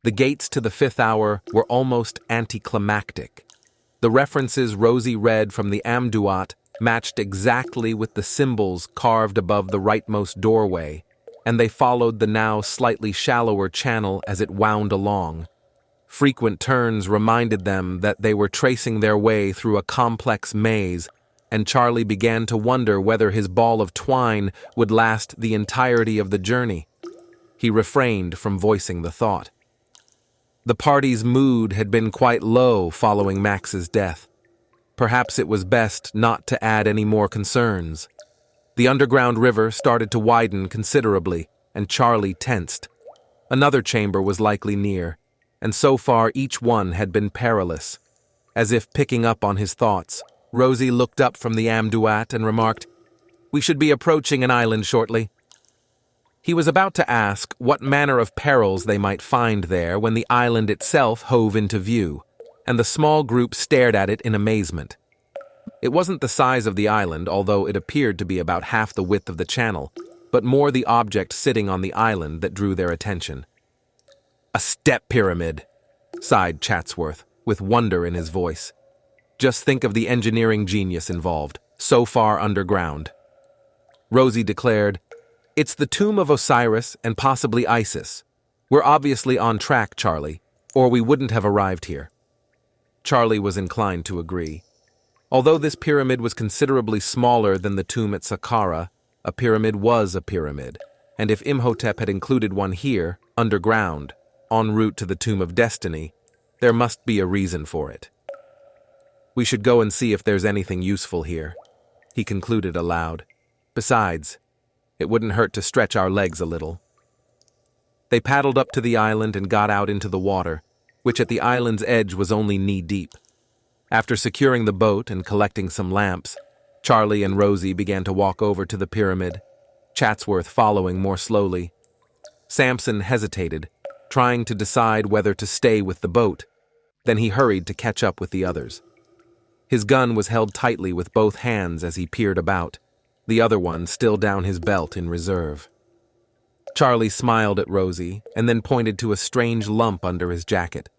The gates to the fifth hour were almost anticlimactic. The references Rosie read from the Amduat matched exactly with the symbols carved above the rightmost doorway, and they followed the now slightly shallower channel as it wound along. Frequent turns reminded them that they were tracing their way through a complex maze, and Charlie began to wonder whether his ball of twine would last the entirety of the journey. He refrained from voicing the thought. The party's mood had been quite low following Max's death. Perhaps it was best not to add any more concerns. The underground river started to widen considerably, and Charlie tensed. Another chamber was likely near, and so far each one had been perilous. As if picking up on his thoughts, Rosie looked up from the Amduat and remarked, "We should be approaching an island shortly." He was about to ask what manner of perils they might find there when the island itself hove into view, and the small group stared at it in amazement. It wasn't the size of the island, although it appeared to be about half the width of the channel, but more the object sitting on the island that drew their attention. "A step pyramid," sighed Chatsworth, with wonder in his voice. "Just think of the engineering genius involved, so far underground." Rosie declared, "It's the tomb of Osiris and possibly Isis. We're obviously on track, Charlie, or we wouldn't have arrived here." Charlie was inclined to agree. Although this pyramid was considerably smaller than the tomb at Saqqara, a pyramid was a pyramid, and if Imhotep had included one here, underground, en route to the Tomb of Destiny, there must be a reason for it. "We should go and see if there's anything useful here," he concluded aloud. "Besides, it wouldn't hurt to stretch our legs a little." They paddled up to the island and got out into the water, which at the island's edge was only knee-deep. After securing the boat and collecting some lamps, Charlie and Rosie began to walk over to the pyramid, Chatsworth following more slowly. Sampson hesitated, trying to decide whether to stay with the boat. Then he hurried to catch up with the others. His gun was held tightly with both hands as he peered about, the other one still down his belt in reserve. Charlie smiled at Rosie and then pointed to a strange lump under his jacket.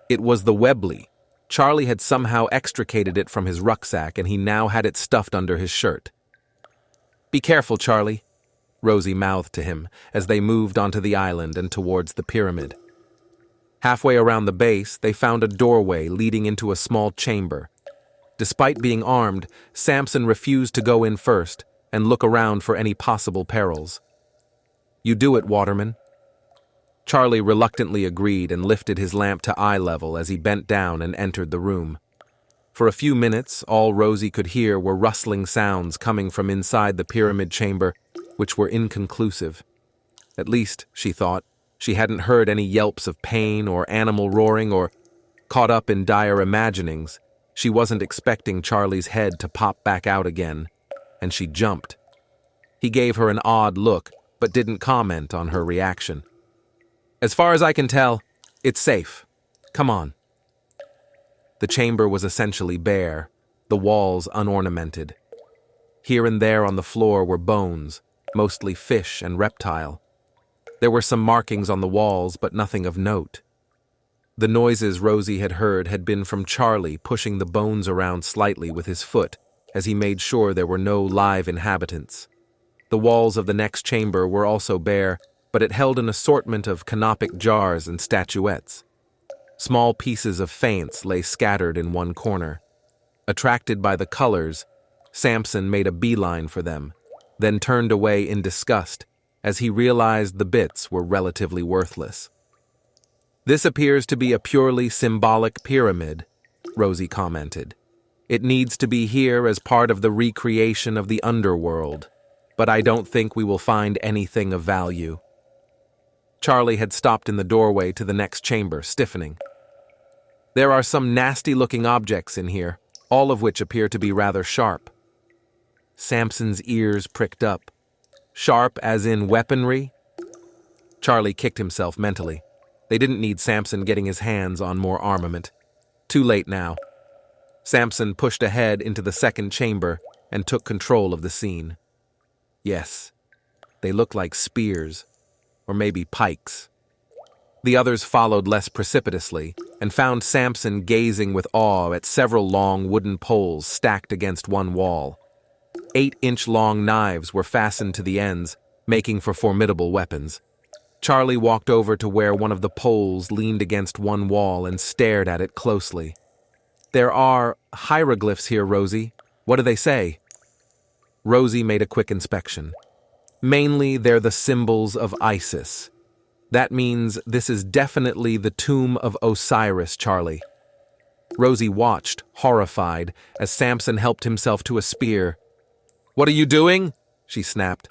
It was the Webley. Charlie had somehow extricated it from his rucksack and he now had it stuffed under his shirt. "Be careful, Charlie," Rosie mouthed to him as they moved onto the island and towards the pyramid. Halfway around the base, they found a doorway leading into a small chamber. Despite being armed, Sampson refused to go in first and look around for any possible perils. "You do it, Waterman." Charlie reluctantly agreed and lifted his lamp to eye level as he bent down and entered the room. For a few minutes, all Rosie could hear were rustling sounds coming from inside the pyramid chamber, which were inconclusive. At least, she thought, she hadn't heard any yelps of pain or animal roaring or, caught up in dire imaginings, she wasn't expecting Charlie's head to pop back out again, and she jumped. He gave her an odd look, but didn't comment on her reaction. "As far as I can tell, it's safe. Come on." The chamber was essentially bare, the walls unornamented. Here and there on the floor were bones, mostly fish and reptile. There were some markings on the walls, but nothing of note. The noises Rosie had heard had been from Charlie pushing the bones around slightly with his foot as he made sure there were no live inhabitants. The walls of the next chamber were also bare, but it held an assortment of canopic jars and statuettes. Small pieces of faience lay scattered in one corner. Attracted by the colors, Sampson made a beeline for them, then turned away in disgust as he realized the bits were relatively worthless. "This appears to be a purely symbolic pyramid," Rosie commented. "It needs to be here as part of the recreation of the underworld, but I don't think we will find anything of value." Charlie had stopped in the doorway to the next chamber, stiffening. "There are some nasty-looking objects in here, all of which appear to be rather sharp." Sampson's ears pricked up. "Sharp as in weaponry?" Charlie kicked himself mentally. They didn't need Sampson getting his hands on more armament. Too late now. Sampson pushed ahead into the second chamber and took control of the scene. Yes, they looked like spears, or maybe pikes. The others followed less precipitously and found Sampson gazing with awe at several long wooden poles stacked against one wall. 8-inch-long knives were fastened to the ends, making for formidable weapons. Charlie walked over to where one of the poles leaned against one wall and stared at it closely. "There are hieroglyphs here, Rosie. What do they say?" Rosie made a quick inspection. "Mainly, they're the symbols of Isis. That means this is definitely the tomb of Osiris, Charlie." Rosie watched, horrified, as Sampson helped himself to a spear. "What are you doing?" she snapped.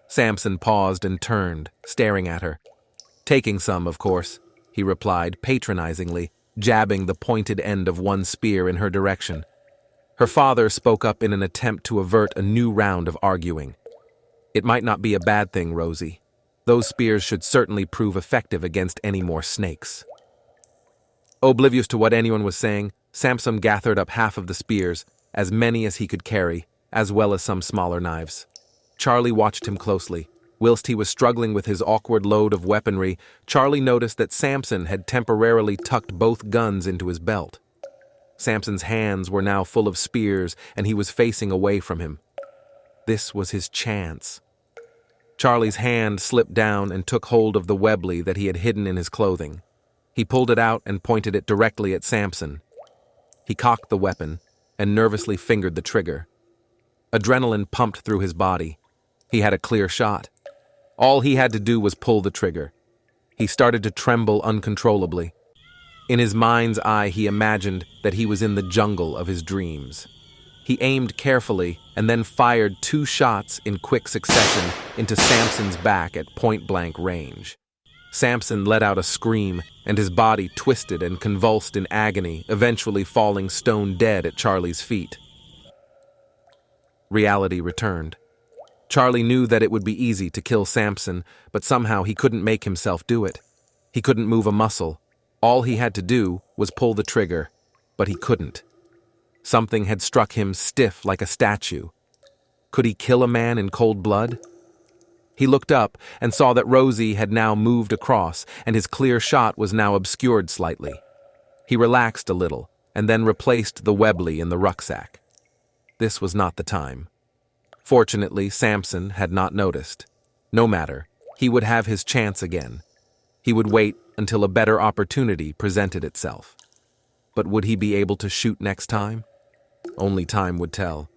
Sampson paused and turned, staring at her. "Taking some, of course," he replied patronizingly, jabbing the pointed end of one spear in her direction. Her father spoke up in an attempt to avert a new round of arguing. "It might not be a bad thing, Rosie. Those spears should certainly prove effective against any more snakes." Oblivious to what anyone was saying, Sampson gathered up half of the spears, as many as he could carry, as well as some smaller knives. Charlie watched him closely. Whilst he was struggling with his awkward load of weaponry, Charlie noticed that Sampson had temporarily tucked both guns into his belt. Sampson's hands were now full of spears, and he was facing away from him. This was his chance. Charlie's hand slipped down and took hold of the Webley that he had hidden in his clothing. He pulled it out and pointed it directly at Sampson. He cocked the weapon and nervously fingered the trigger. Adrenaline pumped through his body. He had a clear shot. All he had to do was pull the trigger. He started to tremble uncontrollably. In his mind's eye, he imagined that he was in the jungle of his dreams. He aimed carefully and then fired 2 shots in quick succession into Sampson's back at point-blank range. Sampson let out a scream, and his body twisted and convulsed in agony, eventually falling stone dead at Charlie's feet. Reality returned. Charlie knew that it would be easy to kill Sampson, but somehow he couldn't make himself do it. He couldn't move a muscle. All he had to do was pull the trigger, but he couldn't. Something had struck him stiff like a statue. Could he kill a man in cold blood? He looked up and saw that Rosie had now moved across, and his clear shot was now obscured slightly. He relaxed a little, and then replaced the Webley in the rucksack. This was not the time. Fortunately, Sampson had not noticed. No matter, he would have his chance again. He would wait until a better opportunity presented itself. But would he be able to shoot next time? Only time would tell.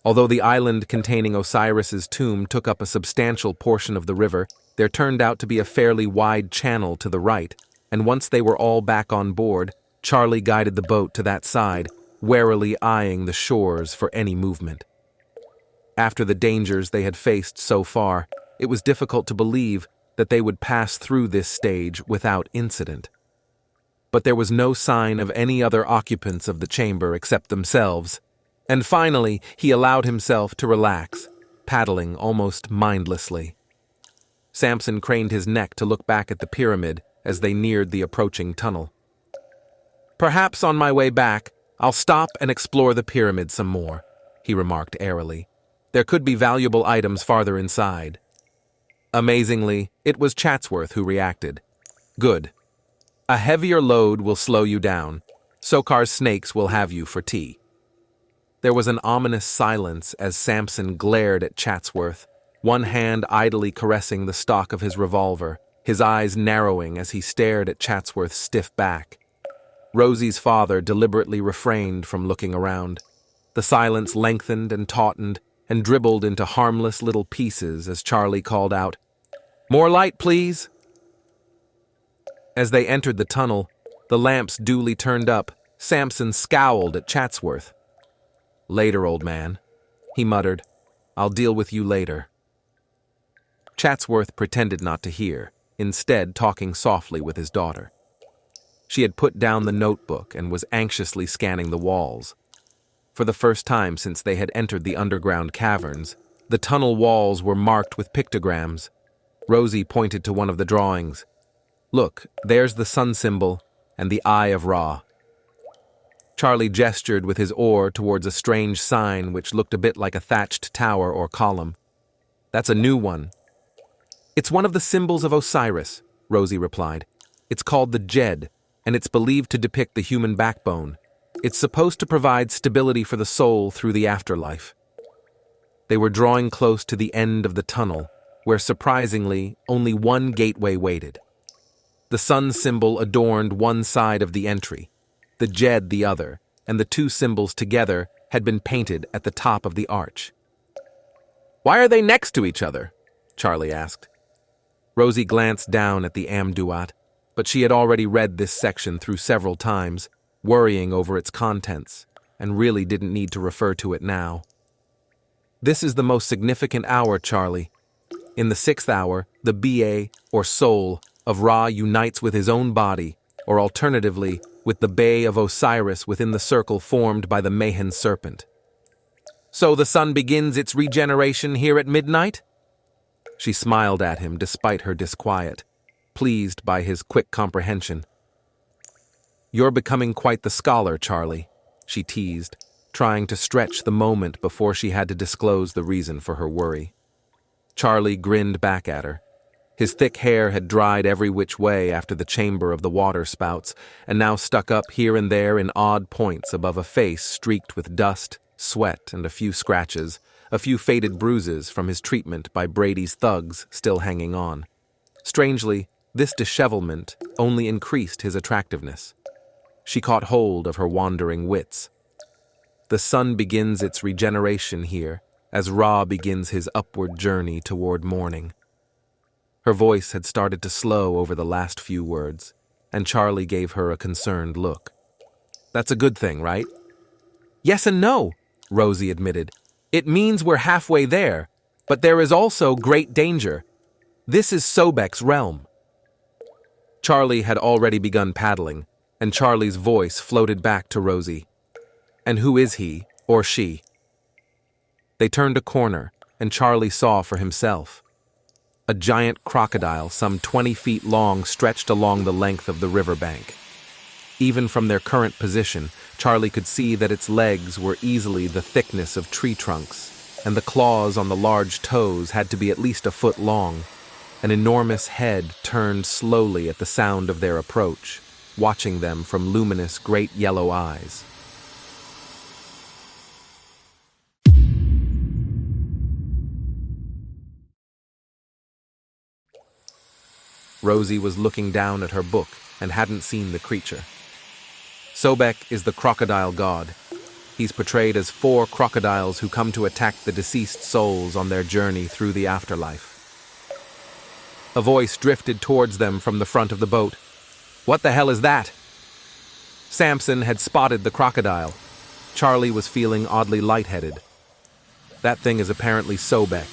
Although the island containing Osiris's tomb took up a substantial portion of the river, there turned out to be a fairly wide channel to the right, and once they were all back on board, Charlie guided the boat to that side, warily eyeing the shores for any movement. After the dangers they had faced so far, it was difficult to believe that they would pass through this stage without incident. But there was no sign of any other occupants of the chamber except themselves, and finally he allowed himself to relax, paddling almost mindlessly. Sampson craned his neck to look back at the pyramid as they neared the approaching tunnel. "Perhaps on my way back, I'll stop and explore the pyramid some more," he remarked airily. "There could be valuable items farther inside." Amazingly, it was Chatsworth who reacted. "Good. A heavier load will slow you down. Sokar's snakes will have you for tea." There was an ominous silence as Sampson glared at Chatsworth, one hand idly caressing the stock of his revolver, his eyes narrowing as he stared at Chatsworth's stiff back. Rosie's father deliberately refrained from looking around. The silence lengthened and tautened and dribbled into harmless little pieces as Charlie called out, "More light, please." As they entered the tunnel, the lamps duly turned up, Sampson scowled at Chatsworth. "Later, old man," he muttered. "I'll deal with you later." Chatsworth pretended not to hear, instead talking softly with his daughter. She had put down the notebook and was anxiously scanning the walls. For the first time since they had entered the underground caverns, the tunnel walls were marked with pictograms. Rosie pointed to one of the drawings. "Look, there's the sun symbol and the Eye of Ra." Charlie gestured with his oar towards a strange sign which looked a bit like a thatched tower or column. "That's a new one. It's one of the symbols of Osiris, Rosie replied. It's called the Jed, and it's believed to depict the human backbone. It's supposed to provide stability for the soul through the afterlife. They were drawing close to the end of the tunnel, where surprisingly, only one gateway waited. The sun symbol adorned one side of the entry, the Jed the other, and the two symbols together had been painted at the top of the arch. "Why are they next to each other?" Charlie asked. Rosie glanced down at the Amduat, but she had already read this section through several times, worrying over its contents, and really didn't need to refer to it now. "This is the most significant hour, Charlie. In the 6th hour, the Ba, or soul, of Ra unites with his own body, or alternatively, with the Bay of Osiris within the circle formed by the Mahan serpent. So the sun begins its regeneration here at midnight?" She smiled at him despite her disquiet, pleased by his quick comprehension. "You're becoming quite the scholar, Charlie," she teased, trying to stretch the moment before she had to disclose the reason for her worry. Charlie grinned back at her. His thick hair had dried every which way after the chamber of the water spouts, and now stuck up here and there in odd points above a face streaked with dust, sweat, and a few scratches, a few faded bruises from his treatment by Brady's thugs still hanging on. Strangely, this dishevelment only increased his attractiveness. She caught hold of her wandering wits. The sun begins its regeneration here, as Ra begins his upward journey toward morning. Her voice had started to slow over the last few words, and Charlie gave her a concerned look. "That's a good thing, right?" "Yes and no," Rosie admitted. "It means we're halfway there, but there is also great danger. This is Sobek's realm." Charlie had already begun paddling, and Charlie's voice floated back to Rosie. "And who is he, or she?" They turned a corner, and Charlie saw for himself. A giant crocodile some 20 feet long stretched along the length of the riverbank. Even from their current position, Charlie could see that its legs were easily the thickness of tree trunks, and the claws on the large toes had to be at least a foot long. An enormous head turned slowly at the sound of their approach, watching them from luminous great yellow eyes. Rosie was looking down at her book and hadn't seen the creature. Sobek is the crocodile god. He's portrayed as 4 crocodiles who come to attack the deceased souls on their journey through the afterlife. A voice drifted towards them from the front of the boat. "What the hell is that?" Sampson had spotted the crocodile. Charlie was feeling oddly lightheaded. That thing is apparently Sobek,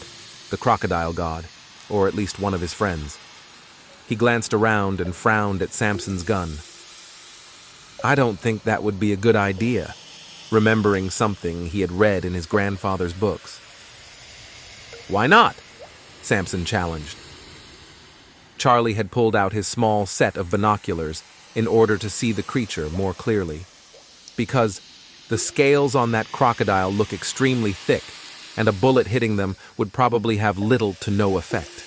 the crocodile god, or at least one of his friends. He glanced around and frowned at Sampson's gun. "I don't think that would be a good idea," remembering something he had read in his grandfather's books. "Why not?" Sampson challenged. Charlie had pulled out his small set of binoculars in order to see the creature more clearly. "Because the scales on that crocodile look extremely thick, and a bullet hitting them would probably have little to no effect.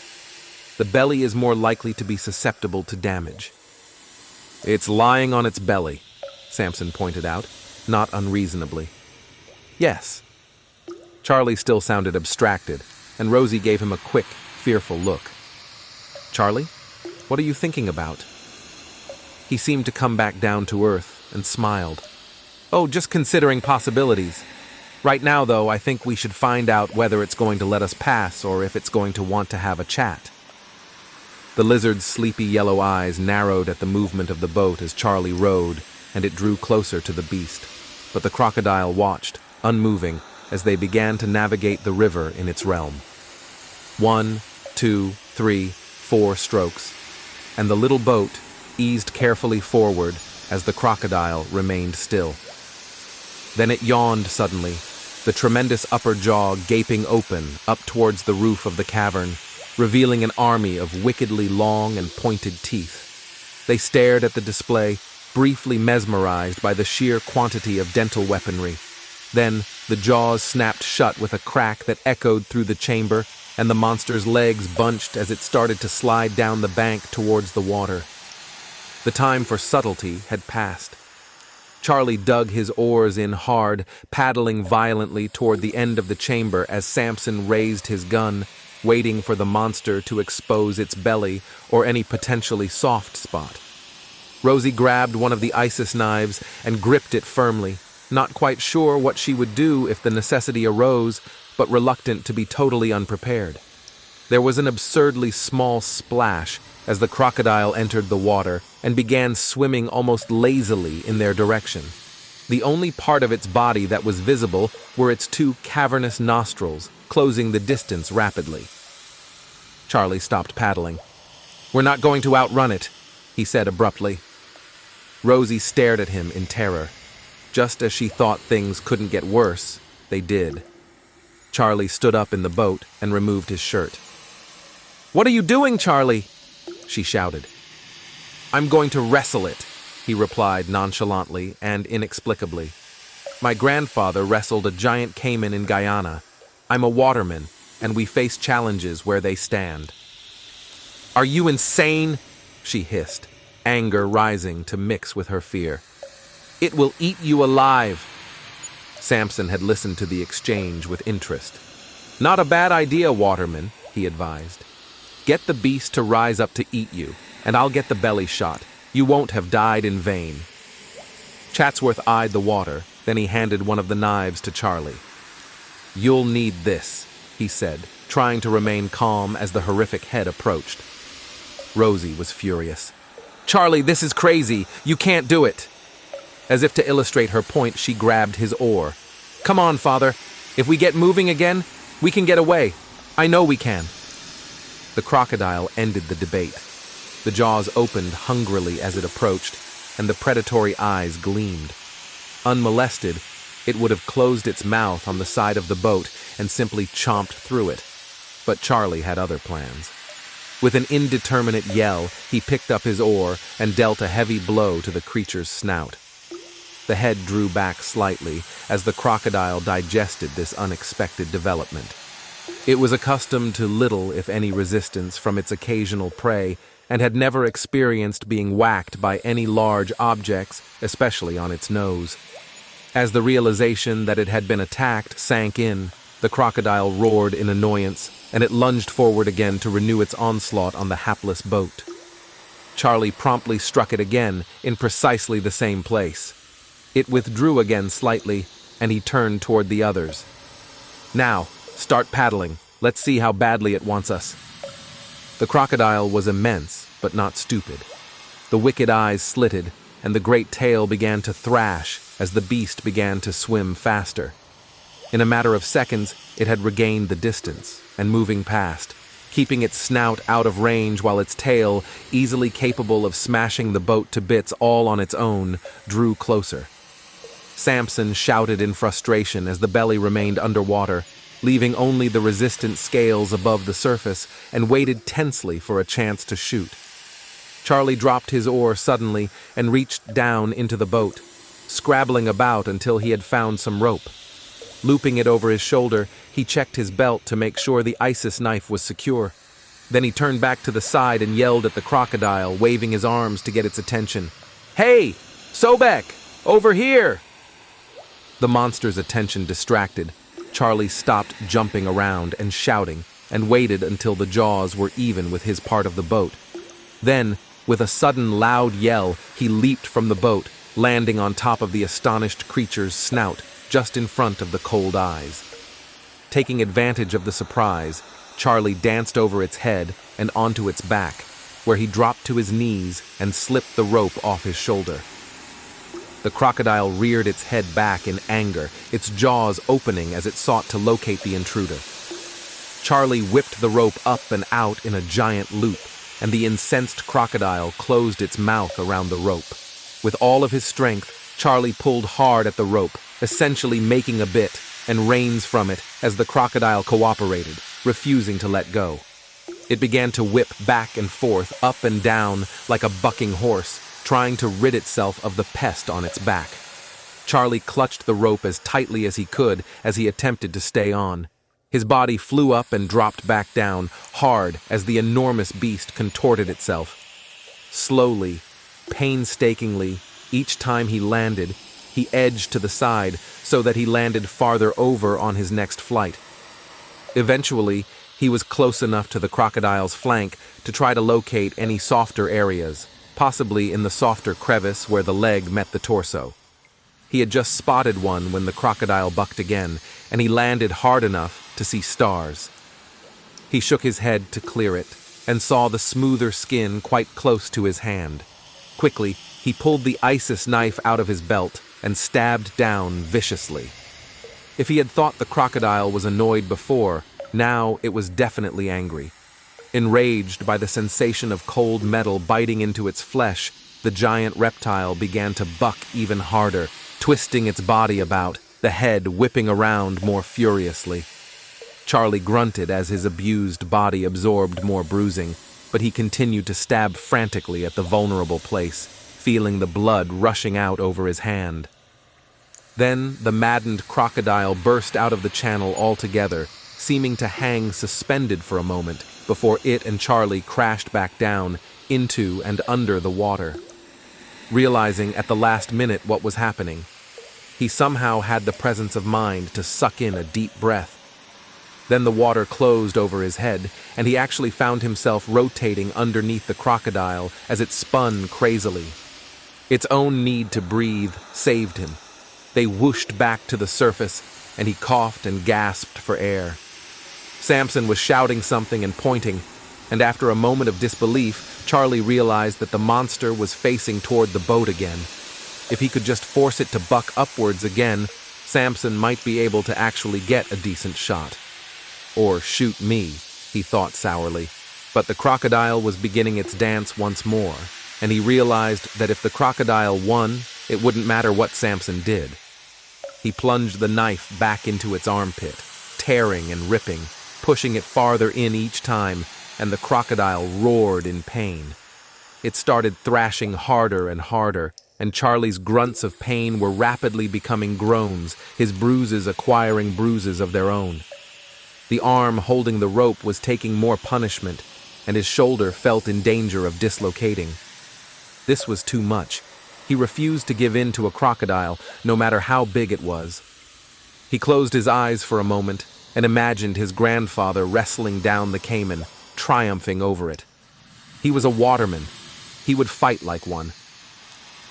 The belly is more likely to be susceptible to damage." "It's lying on its belly," Sampson pointed out, not unreasonably. "Yes." Charlie still sounded abstracted, and Rosie gave him a quick, fearful look. "Charlie, what are you thinking about?" He seemed to come back down to earth and smiled. "Oh, just considering possibilities. Right now, though, I think we should find out whether it's going to let us pass or if it's going to want to have a chat." The lizard's sleepy yellow eyes narrowed at the movement of the boat as Charlie rowed, and it drew closer to the beast. But the crocodile watched, unmoving, as they began to navigate the river in its realm. 1, 2, 3, 4 strokes, and the little boat eased carefully forward as the crocodile remained still. Then it yawned suddenly, the tremendous upper jaw gaping open up towards the roof of the cavern, revealing an army of wickedly long and pointed teeth. They stared at the display, briefly mesmerized by the sheer quantity of dental weaponry. Then the jaws snapped shut with a crack that echoed through the chamber, and the monster's legs bunched as it started to slide down the bank towards the water. The time for subtlety had passed. Charlie dug his oars in hard, paddling violently toward the end of the chamber as Sampson raised his gun, waiting for the monster to expose its belly or any potentially soft spot. Rosie grabbed one of the Isis knives and gripped it firmly, not quite sure what she would do if the necessity arose, but reluctant to be totally unprepared. There was an absurdly small splash as the crocodile entered the water and began swimming almost lazily in their direction. The only part of its body that was visible were its two cavernous nostrils, closing the distance rapidly. Charlie stopped paddling. "We're not going to outrun it," he said abruptly. Rosie stared at him in terror. Just as she thought things couldn't get worse, they did. Charlie stood up in the boat and removed his shirt. "What are you doing, Charlie?" she shouted. "I'm going to wrestle it," he replied nonchalantly and inexplicably. "My grandfather wrestled a giant caiman in Guyana. I'm a waterman, and we face challenges where they stand." "Are you insane?" she hissed, anger rising to mix with her fear. "It will eat you alive." Sampson had listened to the exchange with interest. "Not a bad idea, Waterman," he advised. "Get the beast to rise up to eat you, and I'll get the belly shot. You won't have died in vain." Chatsworth eyed the water, then he handed one of the knives to Charlie. "You'll need this," he said, trying to remain calm as the horrific head approached. Rosie was furious. "Charlie, this is crazy. You can't do it." As if to illustrate her point, she grabbed his oar. "Come on, Father. If we get moving again, we can get away. I know we can." The crocodile ended the debate. The jaws opened hungrily as it approached, and the predatory eyes gleamed. Unmolested, it would have closed its mouth on the side of the boat and simply chomped through it. But Charlie had other plans. With an indeterminate yell, he picked up his oar and dealt a heavy blow to the creature's snout. The head drew back slightly as the crocodile digested this unexpected development. It was accustomed to little, if any, resistance from its occasional prey and had never experienced being whacked by any large objects, especially on its nose. As the realization that it had been attacked sank in, the crocodile roared in annoyance, and it lunged forward again to renew its onslaught on the hapless boat. Charlie promptly struck it again in precisely the same place. It withdrew again slightly, and he turned toward the others. "Now, start paddling. Let's see how badly it wants us." The crocodile was immense, but not stupid. The wicked eyes slitted, and the great tail began to thrash as the beast began to swim faster. In a matter of seconds, it had regained the distance, and moving past, keeping its snout out of range while its tail, easily capable of smashing the boat to bits all on its own, drew closer. Sampson shouted in frustration as the belly remained underwater, leaving only the resistant scales above the surface, and waited tensely for a chance to shoot. Charlie dropped his oar suddenly and reached down into the boat, scrabbling about until he had found some rope. Looping it over his shoulder, he checked his belt to make sure the Isis knife was secure. Then he turned back to the side and yelled at the crocodile, waving his arms to get its attention. "Hey! Sobek! Over here!" The monster's attention distracted, Charlie stopped jumping around and shouting and waited until the jaws were even with his part of the boat. Then, with a sudden loud yell, he leaped from the boat, landing on top of the astonished creature's snout, just in front of the cold eyes. Taking advantage of the surprise, Charlie danced over its head and onto its back, where he dropped to his knees and slipped the rope off his shoulder. The crocodile reared its head back in anger, its jaws opening as it sought to locate the intruder. Charlie whipped the rope up and out in a giant loop, and the incensed crocodile closed its mouth around the rope. With all of his strength, Charlie pulled hard at the rope, essentially making a bit, and reins from it as the crocodile cooperated, refusing to let go. It began to whip back and forth, up and down, like a bucking horse, trying to rid itself of the pest on its back. Charlie clutched the rope as tightly as he could as he attempted to stay on. His body flew up and dropped back down, hard as the enormous beast contorted itself. Slowly, painstakingly, each time he landed, he edged to the side so that he landed farther over on his next flight. Eventually, he was close enough to the crocodile's flank to try to locate any softer areas, possibly in the softer crevice where the leg met the torso. He had just spotted one when the crocodile bucked again, and he landed hard enough to see stars. He shook his head to clear it, and saw the smoother skin quite close to his hand. Quickly, he pulled the Isis knife out of his belt and stabbed down viciously. If he had thought the crocodile was annoyed before, now it was definitely angry. Enraged by the sensation of cold metal biting into its flesh, the giant reptile began to buck even harder, twisting its body about, the head whipping around more furiously. Charlie grunted as his abused body absorbed more bruising, but he continued to stab frantically at the vulnerable place, feeling the blood rushing out over his hand. Then the maddened crocodile burst out of the channel altogether, seeming to hang suspended for a moment before it and Charlie crashed back down into and under the water. Realizing at the last minute what was happening, he somehow had the presence of mind to suck in a deep breath. Then the water closed over his head, and he actually found himself rotating underneath the crocodile as it spun crazily. Its own need to breathe saved him. They whooshed back to the surface, and he coughed and gasped for air. Sampson was shouting something and pointing, and after a moment of disbelief, Charlie realized that the monster was facing toward the boat again. If he could just force it to buck upwards again, Sampson might be able to actually get a decent shot. Or shoot me, he thought sourly. But the crocodile was beginning its dance once more, and he realized that if the crocodile won, it wouldn't matter what Sampson did. He plunged the knife back into its armpit, tearing and ripping, pushing it farther in each time, and the crocodile roared in pain. It started thrashing harder and harder, and Charlie's grunts of pain were rapidly becoming groans, his bruises acquiring bruises of their own. The arm holding the rope was taking more punishment, and his shoulder felt in danger of dislocating. This was too much. He refused to give in to a crocodile, no matter how big it was. He closed his eyes for a moment and imagined his grandfather wrestling down the caiman, triumphing over it. He was a waterman. He would fight like one.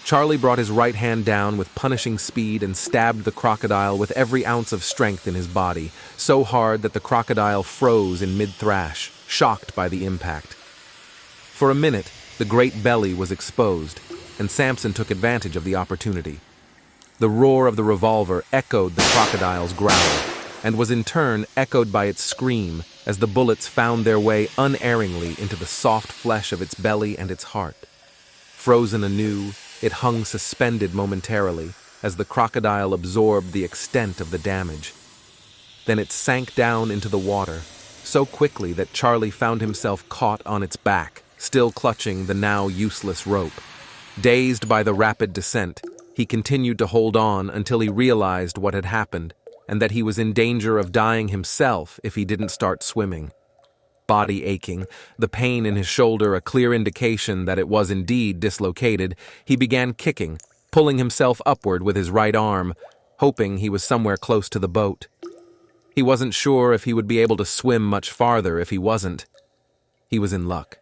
Charlie brought his right hand down with punishing speed and stabbed the crocodile with every ounce of strength in his body, so hard that the crocodile froze in mid-thrash, shocked by the impact. For a minute, the great belly was exposed, and Sampson took advantage of the opportunity. The roar of the revolver echoed the crocodile's growl, and was in turn echoed by its scream as the bullets found their way unerringly into the soft flesh of its belly and its heart. Frozen anew, it hung suspended momentarily as the crocodile absorbed the extent of the damage. Then it sank down into the water, so quickly that Charlie found himself caught on its back, still clutching the now useless rope. Dazed by the rapid descent, he continued to hold on until he realized what had happened, and that he was in danger of dying himself if he didn't start swimming. Body aching, the pain in his shoulder a clear indication that it was indeed dislocated, he began kicking, pulling himself upward with his right arm, hoping he was somewhere close to the boat. He wasn't sure if he would be able to swim much farther if he wasn't. He was in luck.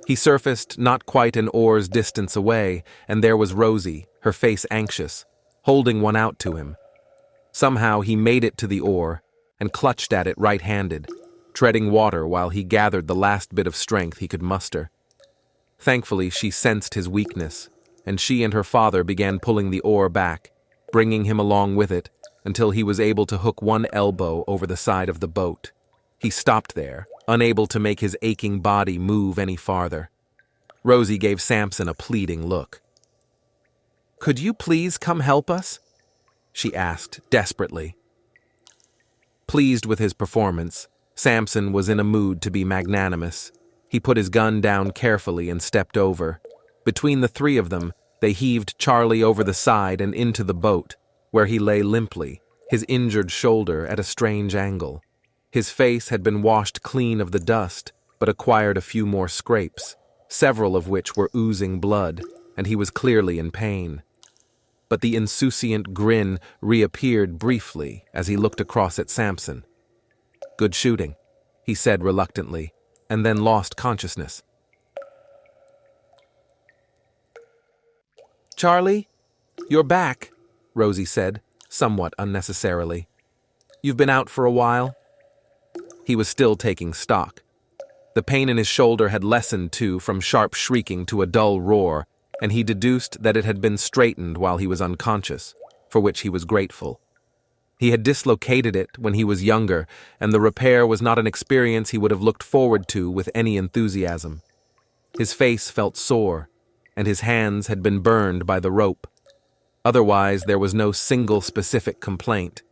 He surfaced not quite an oar's distance away, and there was Rosie, her face anxious, holding one out to him. Somehow he made it to the oar and clutched at it right-handed, treading water while he gathered the last bit of strength he could muster. Thankfully, she sensed his weakness, and she and her father began pulling the oar back, bringing him along with it until he was able to hook one elbow over the side of the boat. He stopped there, unable to make his aching body move any farther. Rosie gave Sampson a pleading look. "Could you please come help us?" she asked desperately. Pleased with his performance, Sampson was in a mood to be magnanimous. He put his gun down carefully and stepped over. Between the three of them, they heaved Charlie over the side and into the boat, where he lay limply, his injured shoulder at a strange angle. His face had been washed clean of the dust, but acquired a few more scrapes, several of which were oozing blood, and he was clearly in pain. But the insouciant grin reappeared briefly as he looked across at Sampson. "Good shooting," he said reluctantly, and then lost consciousness. "Charlie, you're back," Rosie said, somewhat unnecessarily. "You've been out for a while?" He was still taking stock. The pain in his shoulder had lessened, too, from sharp shrieking to a dull roar, and he deduced that it had been straightened while he was unconscious, for which he was grateful. He had dislocated it when he was younger, and the repair was not an experience he would have looked forward to with any enthusiasm. His face felt sore, and his hands had been burned by the rope. Otherwise, there was no single specific complaint,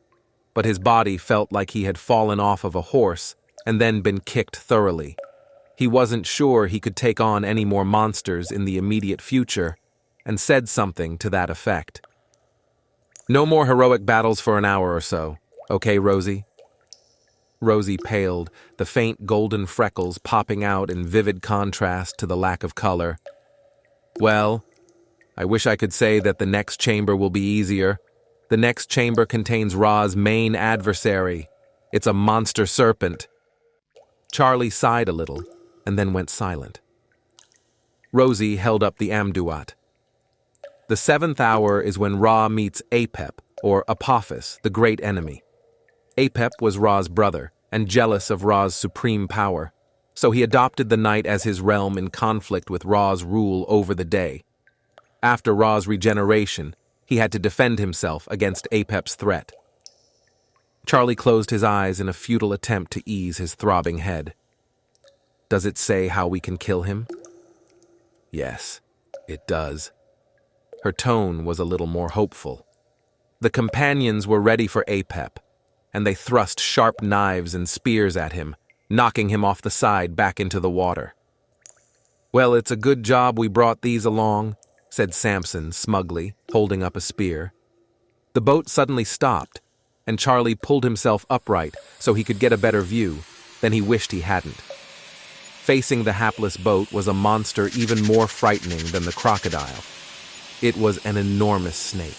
but his body felt like he had fallen off of a horse and then been kicked thoroughly. He wasn't sure he could take on any more monsters in the immediate future, and said something to that effect. "No more heroic battles for an hour or so, okay, Rosie?" Rosie paled, the faint golden freckles popping out in vivid contrast to the lack of color. "Well, I wish I could say that the next chamber will be easier. The next chamber contains Ra's main adversary. It's a monster serpent." Charlie sighed a little, and then went silent. Rosie held up the Amduat. "The 7th hour is when Ra meets Apep, or Apophis, the great enemy. Apep was Ra's brother, and jealous of Ra's supreme power, so he adopted the night as his realm in conflict with Ra's rule over the day. After Ra's regeneration, he had to defend himself against Apep's threat." Charlie closed his eyes in a futile attempt to ease his throbbing head. "Does it say how we can kill him?" "Yes, it does." Her tone was a little more hopeful. The companions were ready for Apep, and they thrust sharp knives and spears at him, knocking him off the side back into the water. "Well, it's a good job we brought these along," said Sampson smugly, holding up a spear. The boat suddenly stopped, and Charlie pulled himself upright so he could get a better view, then he wished he hadn't. Facing the hapless boat was a monster even more frightening than the crocodile. It was an enormous snake.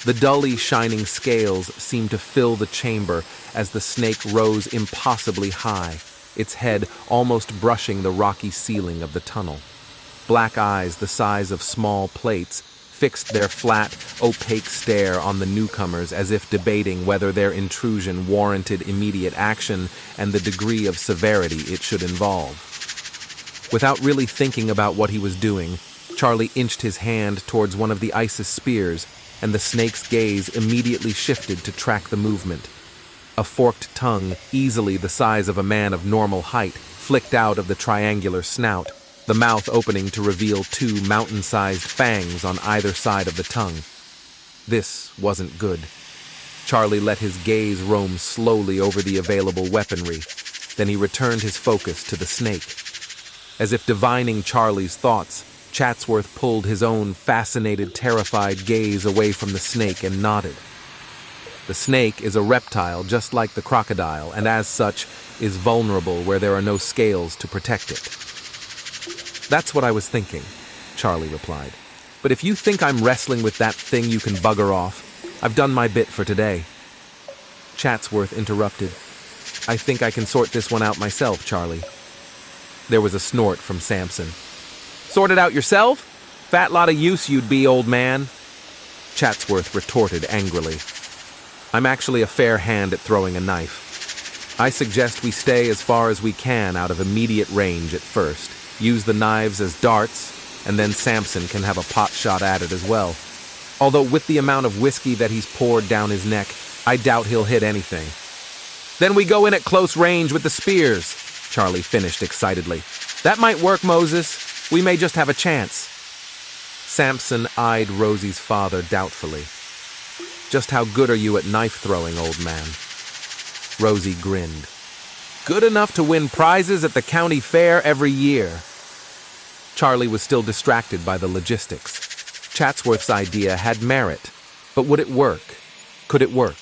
The dully shining scales seemed to fill the chamber as the snake rose impossibly high, its head almost brushing the rocky ceiling of the tunnel. Black eyes the size of small plates fixed their flat, opaque stare on the newcomers as if debating whether their intrusion warranted immediate action and the degree of severity it should involve. Without really thinking about what he was doing, Charlie inched his hand towards one of the Isis spears, and the snake's gaze immediately shifted to track the movement. A forked tongue, easily the size of a man of normal height, flicked out of the triangular snout, the mouth opening to reveal 2 mountain-sized fangs on either side of the tongue. This wasn't good. Charlie let his gaze roam slowly over the available weaponry. Then he returned his focus to the snake. As if divining Charlie's thoughts, Chatsworth pulled his own fascinated, terrified gaze away from the snake and nodded. The snake is a reptile just like the crocodile, and as such is vulnerable where there are no scales to protect it. "That's what I was thinking," Charlie replied. "But if you think I'm wrestling with that thing, you can bugger off. I've done my bit for today." Chatsworth interrupted. "I think I can sort this one out myself, Charlie." There was a snort from Sampson. "Sort it out yourself? Fat lot of use you'd be, old man." Chatsworth retorted angrily. "I'm actually a fair hand at throwing a knife. I suggest we stay as far as we can out of immediate range at first. Use the knives as darts, and then Sampson can have a pot shot at it as well. Although with the amount of whiskey that he's poured down his neck, I doubt he'll hit anything." "Then we go in at close range with the spears," Charlie finished excitedly. "That might work, Moses. We may just have a chance." Sampson eyed Rosie's father doubtfully. "Just how good are you at knife throwing, old man?" Rosie grinned. "Good enough to win prizes at the county fair every year." Charlie was still distracted by the logistics. Chatsworth's idea had merit, but would it work? Could it work?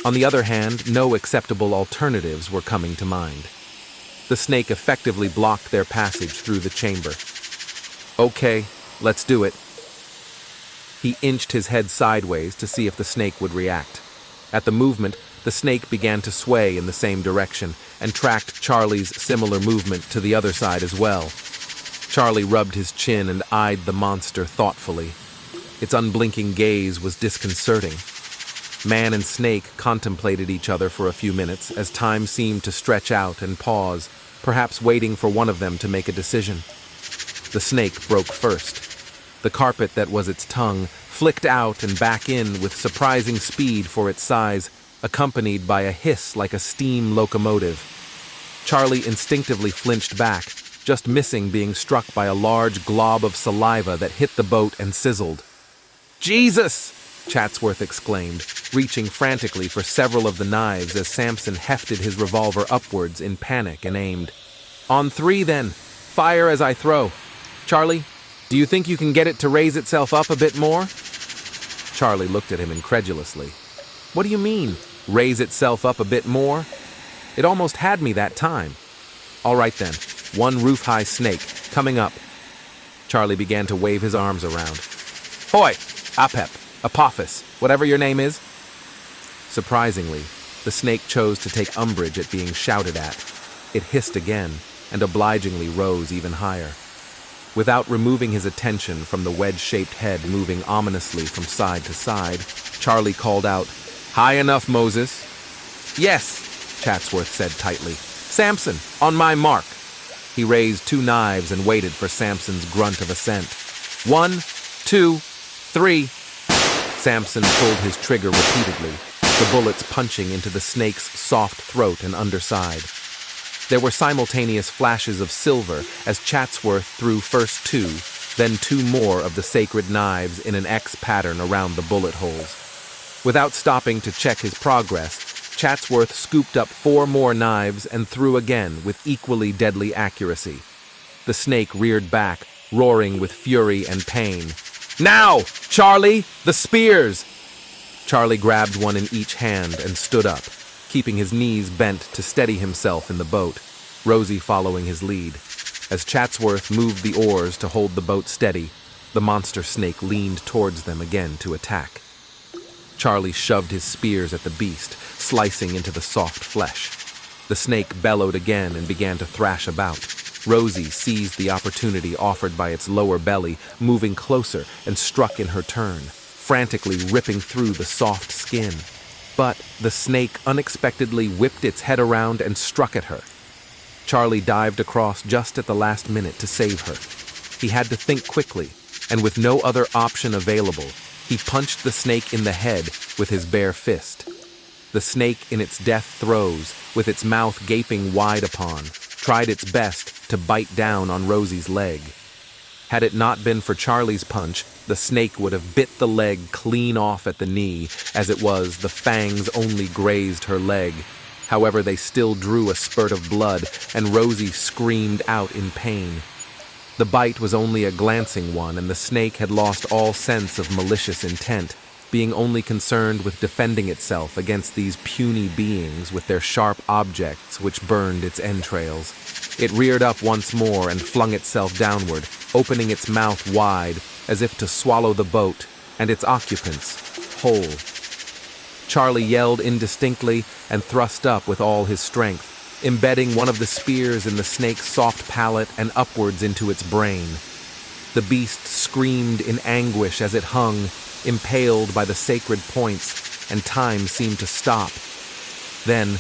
On the other hand, no acceptable alternatives were coming to mind. The snake effectively blocked their passage through the chamber. "Okay, let's do it." He inched his head sideways to see if the snake would react. At the movement, the snake began to sway in the same direction and tracked Charlie's similar movement to the other side as well. Charlie rubbed his chin and eyed the monster thoughtfully. Its unblinking gaze was disconcerting. Man and snake contemplated each other for a few minutes as time seemed to stretch out and pause, perhaps waiting for one of them to make a decision. The snake broke first. The carpet that was its tongue flicked out and back in with surprising speed for its size, accompanied by a hiss like a steam locomotive. Charlie instinctively flinched back, just missing being struck by a large glob of saliva that hit the boat and sizzled. "Jesus!" Chatsworth exclaimed, reaching frantically for several of the knives as Sampson hefted his revolver upwards in panic and aimed. "On 3 then. Fire as I throw. Charlie, do you think you can get it to raise itself up a bit more?" Charlie looked at him incredulously. "What do you mean, raise itself up a bit more? It almost had me that time." "All right then, 1 roof-high snake, coming up." Charlie began to wave his arms around. "Hoi, Apep, Apophis, whatever your name is." Surprisingly, the snake chose to take umbrage at being shouted at. It hissed again and obligingly rose even higher. Without removing his attention from the wedge-shaped head moving ominously from side to side, Charlie called out, "High enough, Moses." "Yes," Chatsworth said tightly. "Sampson, on my mark." He raised 2 knives and waited for Sampson's grunt of assent. 1, 2, 3. Sampson pulled his trigger repeatedly, the bullets punching into the snake's soft throat and underside. There were simultaneous flashes of silver as Chatsworth threw first 2, then 2 more of the sacred knives in an X pattern around the bullet holes. Without stopping to check his progress, Chatsworth scooped up 4 more knives and threw again with equally deadly accuracy. The snake reared back, roaring with fury and pain. "Now, Charlie, the spears!" Charlie grabbed one in each hand and stood up, keeping his knees bent to steady himself in the boat, Rosie following his lead. As Chatsworth moved the oars to hold the boat steady, the monster snake leaned towards them again to attack. Charlie shoved his spears at the beast, slicing into the soft flesh. The snake bellowed again and began to thrash about. Rosie seized the opportunity offered by its lower belly, moving closer, and struck in her turn, frantically ripping through the soft skin. But the snake unexpectedly whipped its head around and struck at her. Charlie dived across just at the last minute to save her. He had to think quickly, and with no other option available, he punched the snake in the head with his bare fist. The snake, in its death throes, with its mouth gaping wide upon, tried its best to bite down on Rosie's leg. Had it not been for Charlie's punch, the snake would have bit the leg clean off at the knee. As it was, the fangs only grazed her leg. However, they still drew a spurt of blood, and Rosie screamed out in pain. The bite was only a glancing one, and the snake had lost all sense of malicious intent, being only concerned with defending itself against these puny beings with their sharp objects which burned its entrails. It reared up once more and flung itself downward, opening its mouth wide as if to swallow the boat and its occupants whole. Charlie yelled indistinctly and thrust up with all his strength, embedding one of the spears in the snake's soft palate and upwards into its brain. The beast screamed in anguish as it hung, impaled by the sacred points, and time seemed to stop. Then,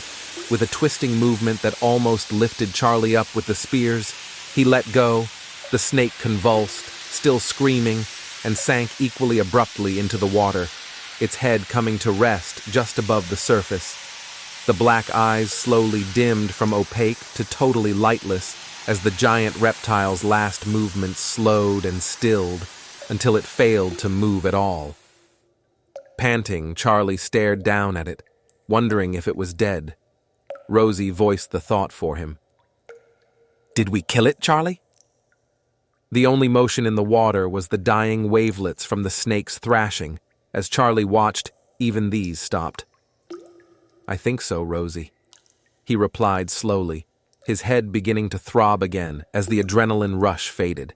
with a twisting movement that almost lifted Charlie up with the spears, he let go. The snake convulsed, still screaming, and sank equally abruptly into the water, its head coming to rest just above the surface. The black eyes slowly dimmed from opaque to totally lightless as the giant reptile's last movements slowed and stilled until it failed to move at all. Panting, Charlie stared down at it, wondering if it was dead. Rosie voiced the thought for him. "Did we kill it, Charlie?" The only motion in the water was the dying wavelets from the snake's thrashing. As Charlie watched, even these stopped. "I think so, Rosie," he replied slowly, his head beginning to throb again as the adrenaline rush faded.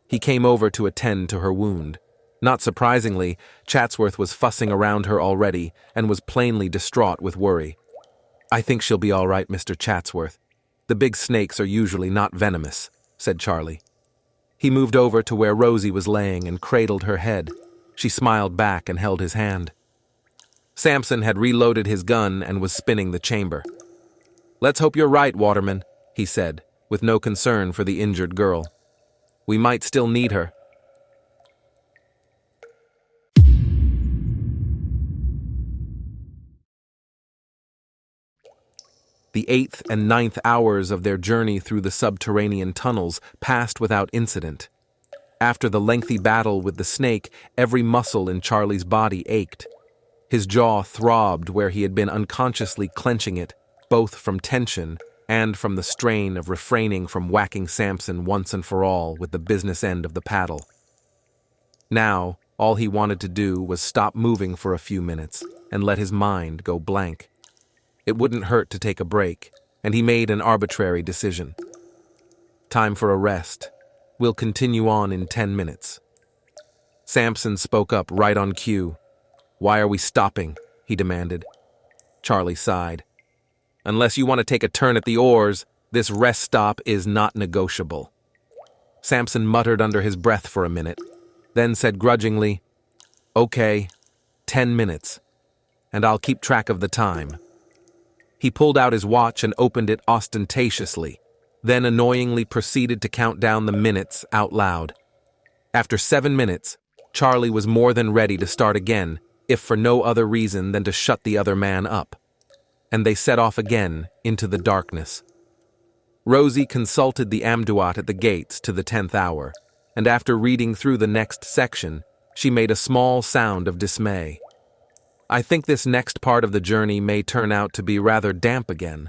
He came over to attend to her wound. Not surprisingly, Chatsworth was fussing around her already and was plainly distraught with worry. "I think she'll be all right, Mr. Chatsworth. The big snakes are usually not venomous," said Charlie. He moved over to where Rosie was laying and cradled her head. She smiled back and held his hand. Sampson had reloaded his gun and was spinning the chamber. "Let's hope you're right, Waterman," he said, with no concern for the injured girl. "We might still need her." The 8th and 9th hours of their journey through the subterranean tunnels passed without incident. After the lengthy battle with the snake, every muscle in Charlie's body ached. His jaw throbbed where he had been unconsciously clenching it, both from tension and from the strain of refraining from whacking Sampson once and for all with the business end of the paddle. Now, all he wanted to do was stop moving for a few minutes and let his mind go blank. It wouldn't hurt to take a break, and he made an arbitrary decision. "Time for a rest. We'll continue on in 10 minutes. Sampson spoke up right on cue. "Why are we stopping?" he demanded. Charlie sighed. "Unless you want to take a turn at the oars, this rest stop is not negotiable." Sampson muttered under his breath for a minute, then said grudgingly, "Okay, 10 minutes, and I'll keep track of the time." He pulled out his watch and opened it ostentatiously, then annoyingly proceeded to count down the minutes out loud. After 7 minutes, Charlie was more than ready to start again, if for no other reason than to shut the other man up. And they set off again into the darkness. Rosie consulted the amduat at the gates to the 10th hour, and after reading through the next section, she made a small sound of dismay. "I think this next part of the journey may turn out to be rather damp again.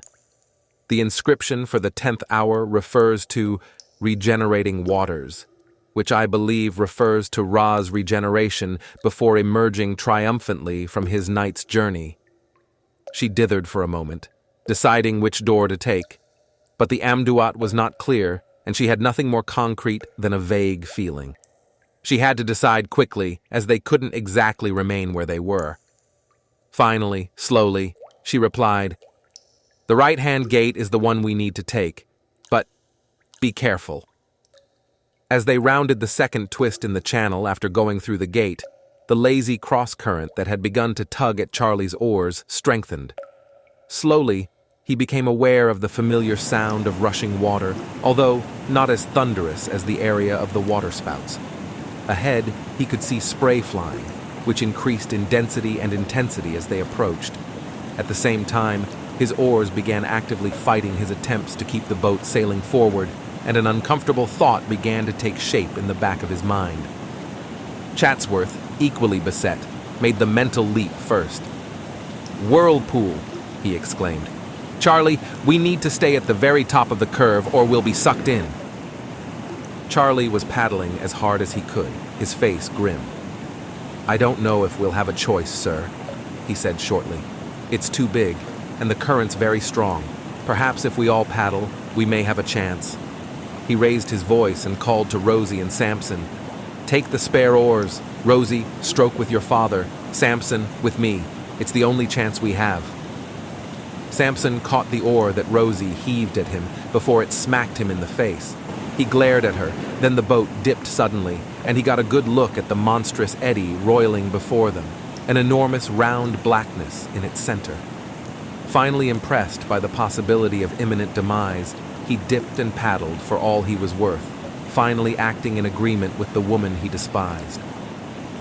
The inscription for the 10th hour refers to regenerating waters, which I believe refers to Ra's regeneration before emerging triumphantly from his night's journey." She dithered for a moment, deciding which door to take, but the amduat was not clear, and she had nothing more concrete than a vague feeling. She had to decide quickly, as they couldn't exactly remain where they were. Finally, slowly, she replied, "The right-hand gate is the one we need to take, but be careful." As they rounded the second twist in the channel after going through the gate, the lazy cross-current that had begun to tug at Charlie's oars strengthened. Slowly, he became aware of the familiar sound of rushing water, although not as thunderous as the area of the waterspouts. Ahead, he could see spray flying, which increased in density and intensity as they approached. At the same time, his oars began actively fighting his attempts to keep the boat sailing forward, and an uncomfortable thought began to take shape in the back of his mind. Chatsworth, equally beset, made the mental leap first. "Whirlpool!" he exclaimed. "Charlie, we need to stay at the very top of the curve or we'll be sucked in." Charlie was paddling as hard as he could, his face grim. "I don't know if we'll have a choice, sir," he said shortly. "It's too big, and the current's very strong. Perhaps if we all paddle, we may have a chance." He raised his voice and called to Rosie and Sampson. "Take the spare oars. Rosie, stroke with your father. Sampson, with me. It's the only chance we have." Sampson caught the oar that Rosie heaved at him before it smacked him in the face. He glared at her, then the boat dipped suddenly, and he got a good look at the monstrous eddy roiling before them, an enormous round blackness in its center. Finally impressed by the possibility of imminent demise, he dipped and paddled for all he was worth, finally acting in agreement with the woman he despised.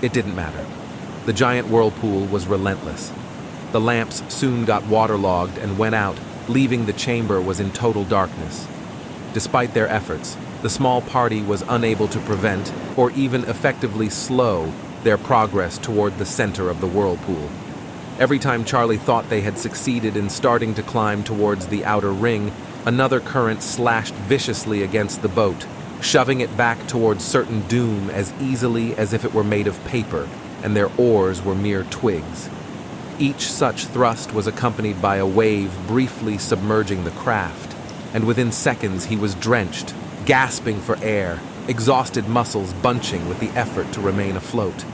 It didn't matter. The giant whirlpool was relentless. The lamps soon got waterlogged and went out, leaving the chamber was in total darkness. Despite their efforts, the small party was unable to prevent, or even effectively slow, their progress toward the center of the whirlpool. Every time Charlie thought they had succeeded in starting to climb towards the outer ring, another current slashed viciously against the boat, shoving it back towards certain doom as easily as if it were made of paper, and their oars were mere twigs. Each such thrust was accompanied by a wave briefly submerging the craft, and within seconds he was drenched, gasping for air, exhausted muscles bunching with the effort to remain afloat.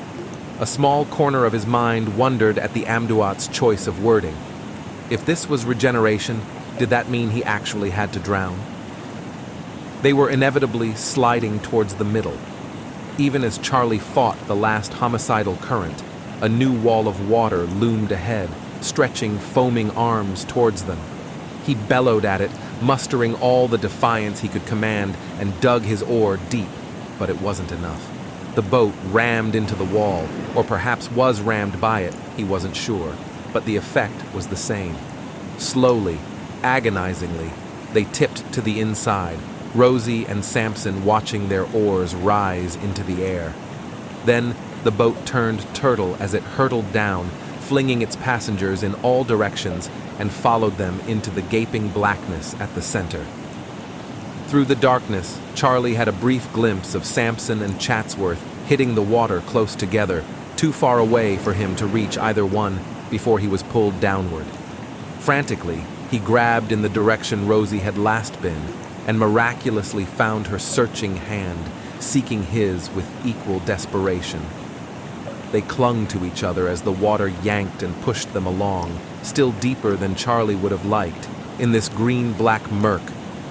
A small corner of his mind wondered at the Amduat's choice of wording. If this was regeneration, did that mean he actually had to drown? They were inevitably sliding towards the middle. Even as Charlie fought the last homicidal current, a new wall of water loomed ahead, stretching foaming arms towards them. He bellowed at it, mustering all the defiance he could command, and dug his oar deep, but it wasn't enough. The boat rammed into the wall, or perhaps was rammed by it, he wasn't sure, but the effect was the same. Slowly, agonizingly, they tipped to the inside, Rosie and Sampson watching their oars rise into the air. Then the boat turned turtle as it hurtled down, flinging its passengers in all directions, and followed them into the gaping blackness at the center. Through the darkness, Charlie had a brief glimpse of Sampson and Chatsworth hitting the water close together, too far away for him to reach either one before he was pulled downward. Frantically, he grabbed in the direction Rosie had last been, and miraculously found her searching hand, seeking his with equal desperation. They clung to each other as the water yanked and pushed them along, still deeper than Charlie would have liked, in this green-black murk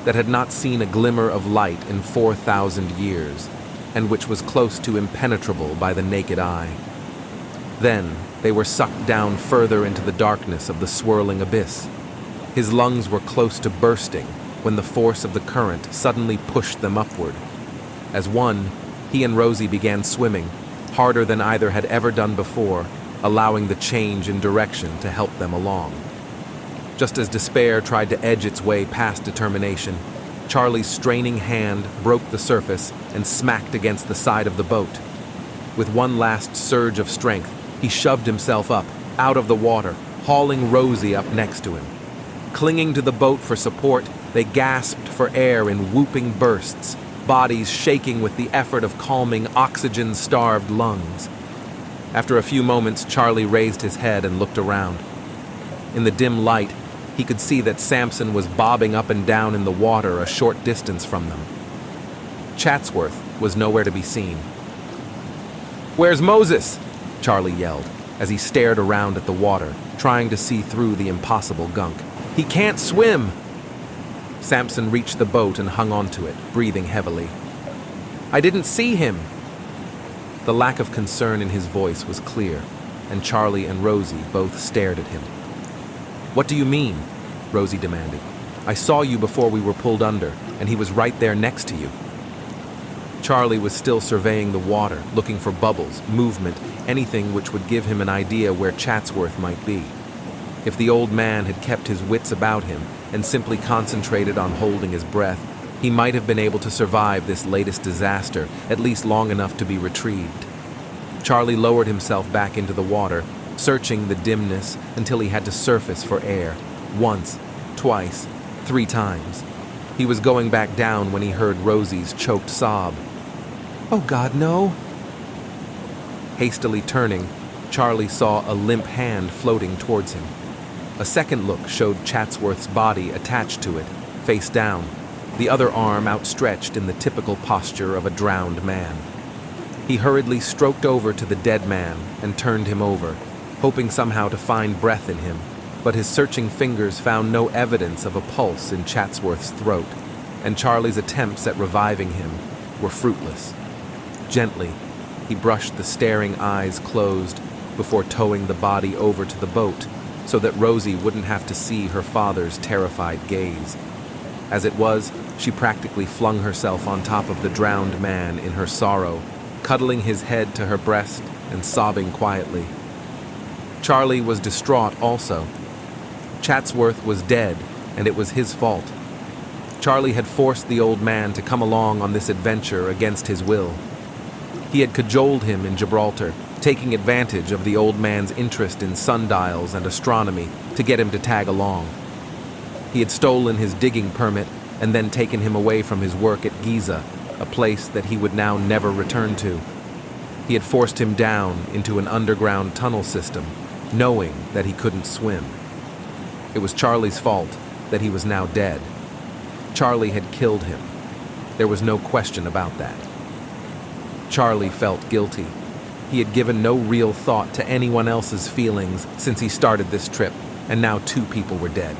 that had not seen a glimmer of light in 4,000 years, and which was close to impenetrable by the naked eye. Then they were sucked down further into the darkness of the swirling abyss. His lungs were close to bursting when the force of the current suddenly pushed them upward. As one, he and Rosie began swimming, harder than either had ever done before, allowing the change in direction to help them along. Just as despair tried to edge its way past determination, Charlie's straining hand broke the surface and smacked against the side of the boat. With one last surge of strength, he shoved himself up, out of the water, hauling Rosie up next to him. Clinging to the boat for support, they gasped for air in whooping bursts, bodies shaking with the effort of calming oxygen-starved lungs. After a few moments, Charlie raised his head and looked around. In the dim light, he could see that Sampson was bobbing up and down in the water a short distance from them. Chatsworth was nowhere to be seen. "Where's Moses?" Charlie yelled, as he stared around at the water, trying to see through the impossible gunk. "He can't swim!" Sampson reached the boat and hung onto it, breathing heavily. "I didn't see him!" The lack of concern in his voice was clear, and Charlie and Rosie both stared at him. "What do you mean?" Rosie demanded. "I saw you before we were pulled under, and he was right there next to you." Charlie was still surveying the water, looking for bubbles, movement, anything which would give him an idea where Chatsworth might be. If the old man had kept his wits about him and simply concentrated on holding his breath, he might have been able to survive this latest disaster, at least long enough to be retrieved. Charlie lowered himself back into the water, searching the dimness until he had to surface for air. Once, twice, 3 times. He was going back down when he heard Rosie's choked sob. "Oh God, no!" Hastily turning, Charlie saw a limp hand floating towards him. A second look showed Chatsworth's body attached to it, face down, the other arm outstretched in the typical posture of a drowned man. He hurriedly stroked over to the dead man and turned him over, hoping somehow to find breath in him, but his searching fingers found no evidence of a pulse in Chatsworth's throat, and Charlie's attempts at reviving him were fruitless. Gently, he brushed the staring eyes closed before towing the body over to the boat so that Rosie wouldn't have to see her father's terrified gaze. As it was, she practically flung herself on top of the drowned man in her sorrow, cuddling his head to her breast and sobbing quietly. Charlie was distraught also. Chatsworth was dead, and it was his fault. Charlie had forced the old man to come along on this adventure against his will. He had cajoled him in Gibraltar, taking advantage of the old man's interest in sundials and astronomy to get him to tag along. He had stolen his digging permit and then taken him away from his work at Giza, a place that he would now never return to. He had forced him down into an underground tunnel system, knowing that he couldn't swim. It was Charlie's fault that he was now dead. Charlie had killed him. There was no question about that. Charlie felt guilty. He had given no real thought to anyone else's feelings since he started this trip, and now 2 people were dead.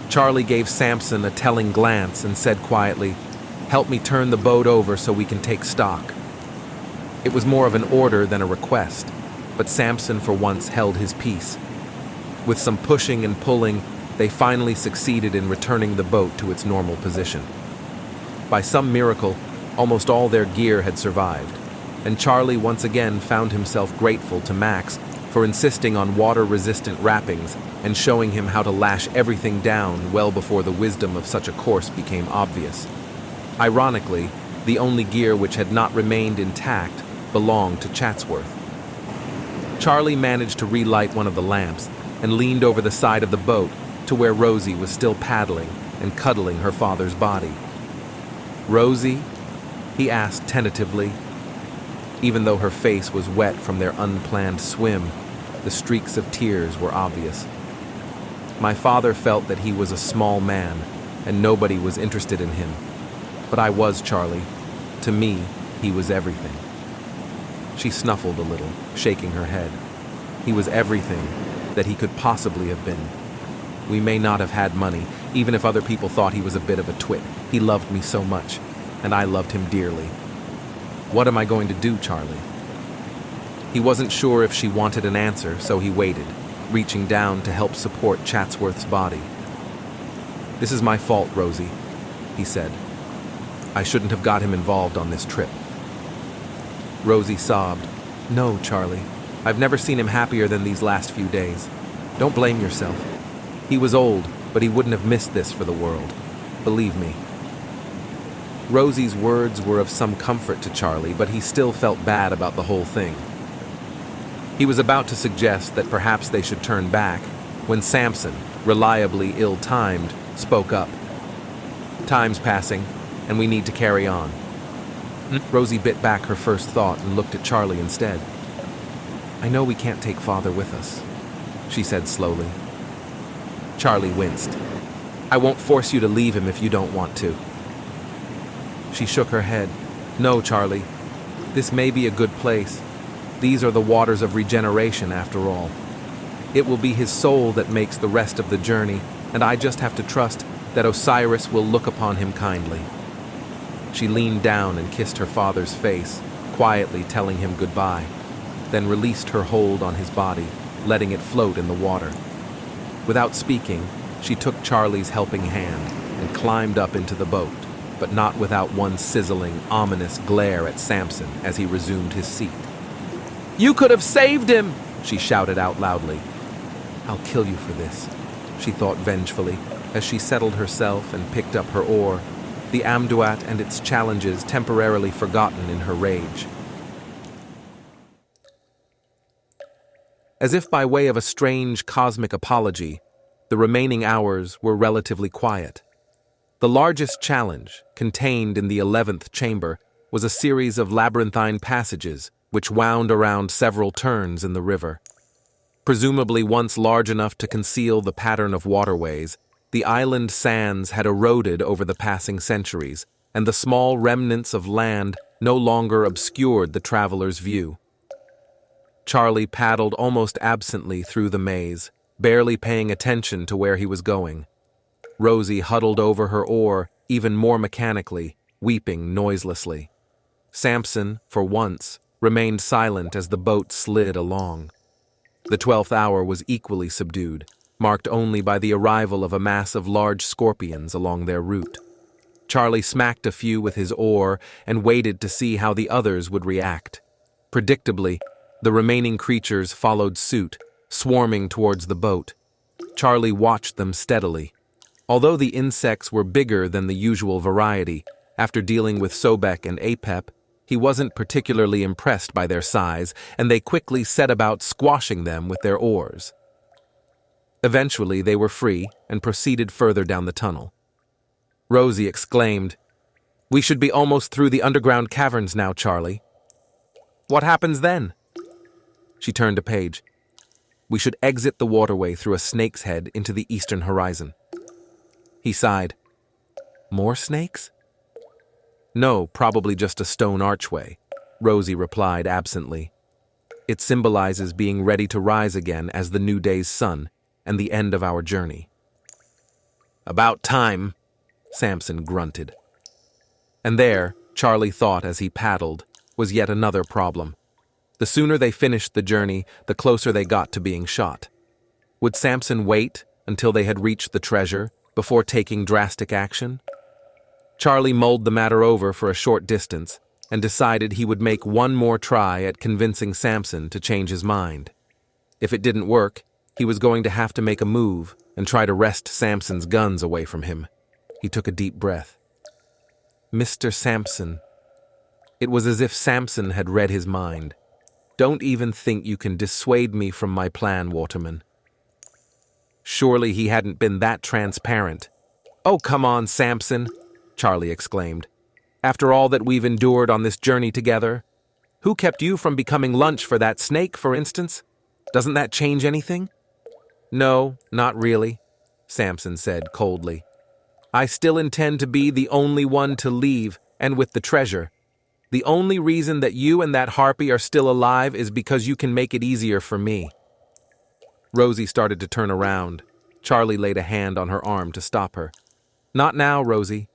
Charlie gave Sampson a telling glance and said quietly, "Help me turn the boat over so we can take stock." It was more of an order than a request, but Sampson for once held his peace. With some pushing and pulling, they finally succeeded in returning the boat to its normal position. By some miracle, almost all their gear had survived, and Charlie once again found himself grateful to Max for insisting on water-resistant wrappings and showing him how to lash everything down well before the wisdom of such a course became obvious. Ironically, the only gear which had not remained intact belonged to Chatsworth. Charlie managed to relight one of the lamps and leaned over the side of the boat to where Rosie was still paddling and cuddling her father's body. "Rosie?" he asked tentatively. Even though her face was wet from their unplanned swim, the streaks of tears were obvious. My father felt that he was a small man and nobody was interested in him. But I was Charlie. To me, he was everything. She snuffled a little, shaking her head. He was everything that he could possibly have been. We may not have had money, even if other people thought he was a bit of a twit. He loved me so much, and I loved him dearly. "What am I going to do, Charlie?" He wasn't sure if she wanted an answer, so he waited, reaching down to help support Chatsworth's body. "This is my fault, Rosie," he said. "I shouldn't have got him involved on this trip." Rosie sobbed. "No, Charlie. I've never seen him happier than these last few days. Don't blame yourself. He was old, but he wouldn't have missed this for the world. Believe me." Rosie's words were of some comfort to Charlie, but he still felt bad about the whole thing. He was about to suggest that perhaps they should turn back when Sampson, reliably ill-timed, spoke up. "Time's passing, and we need to carry on." Rosie bit back her first thought and looked at Charlie instead. "I know we can't take Father with us," she said slowly. Charlie winced. "I won't force you to leave him if you don't want to." She shook her head. "No, Charlie. This may be a good place. These are the waters of regeneration, after all. It will be his soul that makes the rest of the journey, and I just have to trust that Osiris will look upon him kindly." She leaned down and kissed her father's face, quietly telling him goodbye, then released her hold on his body, letting it float in the water. Without speaking, she took Charlie's helping hand and climbed up into the boat, but not without one sizzling, ominous glare at Sampson as he resumed his seat. "You could have saved him!" she shouted out loudly. "I'll kill you for this," she thought vengefully, as she settled herself and picked up her oar, the Amduat and its challenges temporarily forgotten in her rage. As if by way of a strange cosmic apology, the remaining hours were relatively quiet. The largest challenge, contained in the 11th chamber, was a series of labyrinthine passages which wound around several turns in the river. Presumably once large enough to conceal the pattern of waterways, the island sands had eroded over the passing centuries, and the small remnants of land no longer obscured the traveler's view. Charlie paddled almost absently through the maze, barely paying attention to where he was going. Rosie huddled over her oar even more mechanically, weeping noiselessly. Sampson, for once, remained silent as the boat slid along. The 12th hour was equally subdued, marked only by the arrival of a mass of large scorpions along their route. Charlie smacked a few with his oar and waited to see how the others would react. Predictably, the remaining creatures followed suit, swarming towards the boat. Charlie watched them steadily. Although the insects were bigger than the usual variety, after dealing with Sobek and Apep, he wasn't particularly impressed by their size, and they quickly set about squashing them with their oars. Eventually, they were free and proceeded further down the tunnel. Rosie exclaimed, "We should be almost through the underground caverns now, Charlie." "What happens then?" She turned a page. We should exit the waterway through a snake's head into the eastern horizon. He sighed. More snakes? No, probably just a stone archway, Rosie replied absently. It symbolizes being ready to rise again as the new day's sun and the end of our journey. About time, Sampson grunted. And there, Charlie thought as he paddled, was yet another problem. The sooner they finished the journey, the closer they got to being shot. Would Sampson wait until they had reached the treasure before taking drastic action? Charlie mulled the matter over for a short distance and decided he would make one more try at convincing Sampson to change his mind. If it didn't work, he was going to have to make a move and try to wrest Sampson's guns away from him. He took a deep breath. Mr. Sampson. It was as if Sampson had read his mind. Don't even think you can dissuade me from my plan, Waterman. Surely he hadn't been that transparent. Oh, come on, Sampson, Charlie exclaimed. After all that we've endured on this journey together, who kept you from becoming lunch for that snake, for instance? Doesn't that change anything? No, not really, Sampson said coldly. I still intend to be the only one to leave, and with the treasure. The only reason that you and that harpy are still alive is because you can make it easier for me. Rosie started to turn around. Charlie laid a hand on her arm to stop her. Not now, Rosie.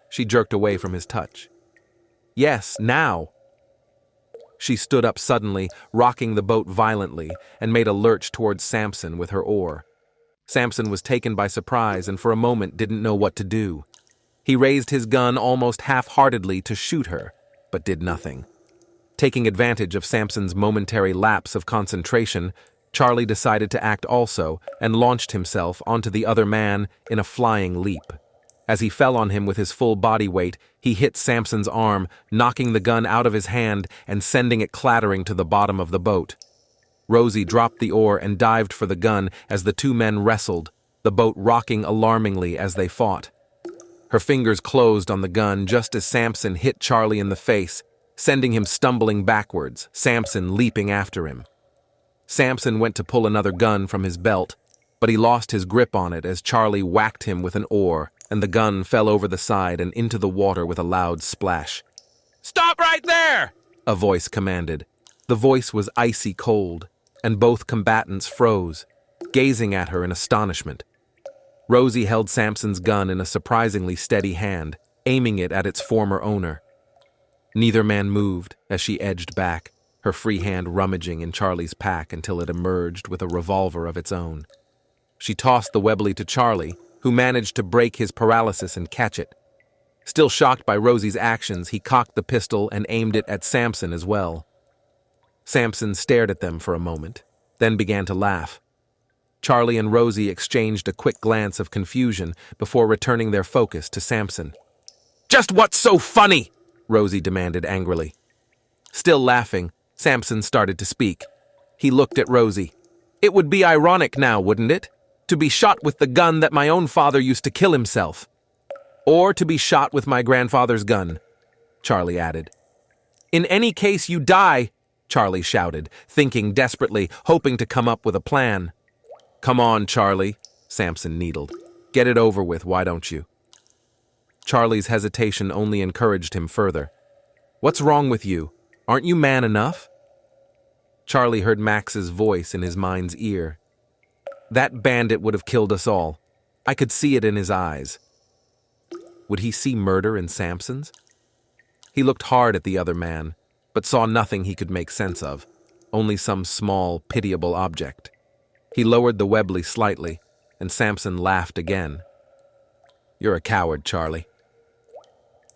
She jerked away from his touch. Yes, now. She stood up suddenly, rocking the boat violently, and made a lurch towards Sampson with her oar. Sampson was taken by surprise and for a moment didn't know what to do. He raised his gun almost half-heartedly to shoot her, but did nothing. Taking advantage of Sampson's momentary lapse of concentration, Charlie decided to act also and launched himself onto the other man in a flying leap. As he fell on him with his full body weight, he hit Sampson's arm, knocking the gun out of his hand and sending it clattering to the bottom of the boat. Rosie dropped the oar and dived for the gun as the two men wrestled, the boat rocking alarmingly as they fought. Her fingers closed on the gun just as Sampson hit Charlie in the face, sending him stumbling backwards, Sampson leaping after him. Sampson went to pull another gun from his belt, but he lost his grip on it as Charlie whacked him with an oar, and the gun fell over the side and into the water with a loud splash. "Stop right there!" a voice commanded. The voice was icy cold, and both combatants froze, gazing at her in astonishment. Rosie held Sampson's gun in a surprisingly steady hand, aiming it at its former owner. Neither man moved as she edged back, her free hand rummaging in Charlie's pack until it emerged with a revolver of its own. She tossed the Webley to Charlie, who managed to break his paralysis and catch it. Still shocked by Rosie's actions, he cocked the pistol and aimed it at Sampson as well. Sampson stared at them for a moment, then began to laugh. Charlie and Rosie exchanged a quick glance of confusion before returning their focus to Sampson. "Just what's so funny?" Rosie demanded angrily. Still laughing, Sampson started to speak. He looked at Rosie. "It would be ironic now, wouldn't it? To be shot with the gun that my own father used to kill himself. Or to be shot with my grandfather's gun," Charlie added. "In any case, you die," Charlie shouted, thinking desperately, hoping to come up with a plan. "Come on, Charlie," Sampson needled. "Get it over with, why don't you?" Charlie's hesitation only encouraged him further. "What's wrong with you? Aren't you man enough?" Charlie heard Max's voice in his mind's ear. "That bandit would have killed us all. I could see it in his eyes." Would he see murder in Sampson's? He looked hard at the other man, but saw nothing he could make sense of, only some small, pitiable object. He lowered the Webley slightly, and Sampson laughed again. "You're a coward, Charlie."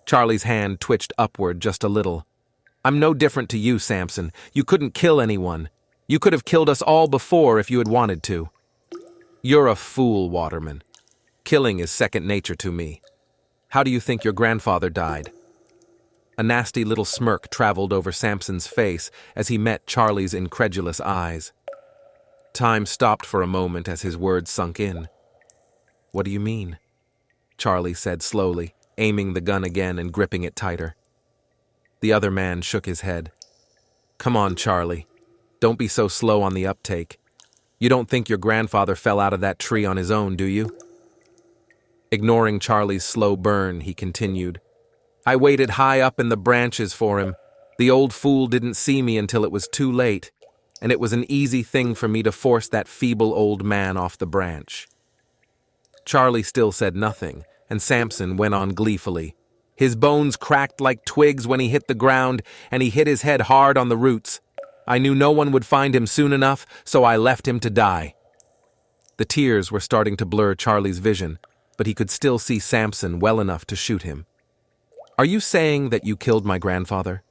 Charlie's hand twitched upward just a little. "I'm no different to you, Sampson. You couldn't kill anyone. You could have killed us all before if you had wanted to." "You're a fool, Waterman. Killing is second nature to me. How do you think your grandfather died?" A nasty little smirk traveled over Sampson's face as he met Charlie's incredulous eyes. Time stopped for a moment as his words sunk in. "What do you mean?" Charlie said slowly, aiming the gun again and gripping it tighter. The other man shook his head. "Come on, Charlie. Don't be so slow on the uptake. You don't think your grandfather fell out of that tree on his own, do you? Ignoring Charlie's slow burn, he continued. I waited high up in the branches for him. The old fool didn't see me until it was too late, and it was an easy thing for me to force that feeble old man off the branch. Charlie still said nothing, and Sampson went on gleefully. His bones cracked like twigs when he hit the ground, and he hit his head hard on the roots. I knew no one would find him soon enough, so I left him to die. The tears were starting to blur Charlie's vision, but he could still see Sampson well enough to shoot him. Are you saying that you killed my grandfather?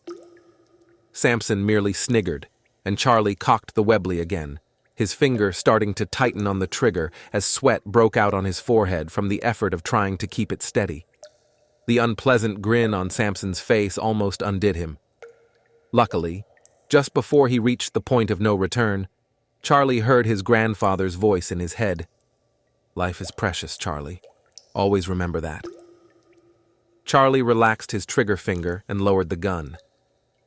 Sampson merely sniggered, and Charlie cocked the Webley again, his finger starting to tighten on the trigger as sweat broke out on his forehead from the effort of trying to keep it steady. The unpleasant grin on Sampson's face almost undid him. Luckily, just before he reached the point of no return, Charlie heard his grandfather's voice in his head. Life is precious, Charlie. Always remember that. Charlie relaxed his trigger finger and lowered the gun.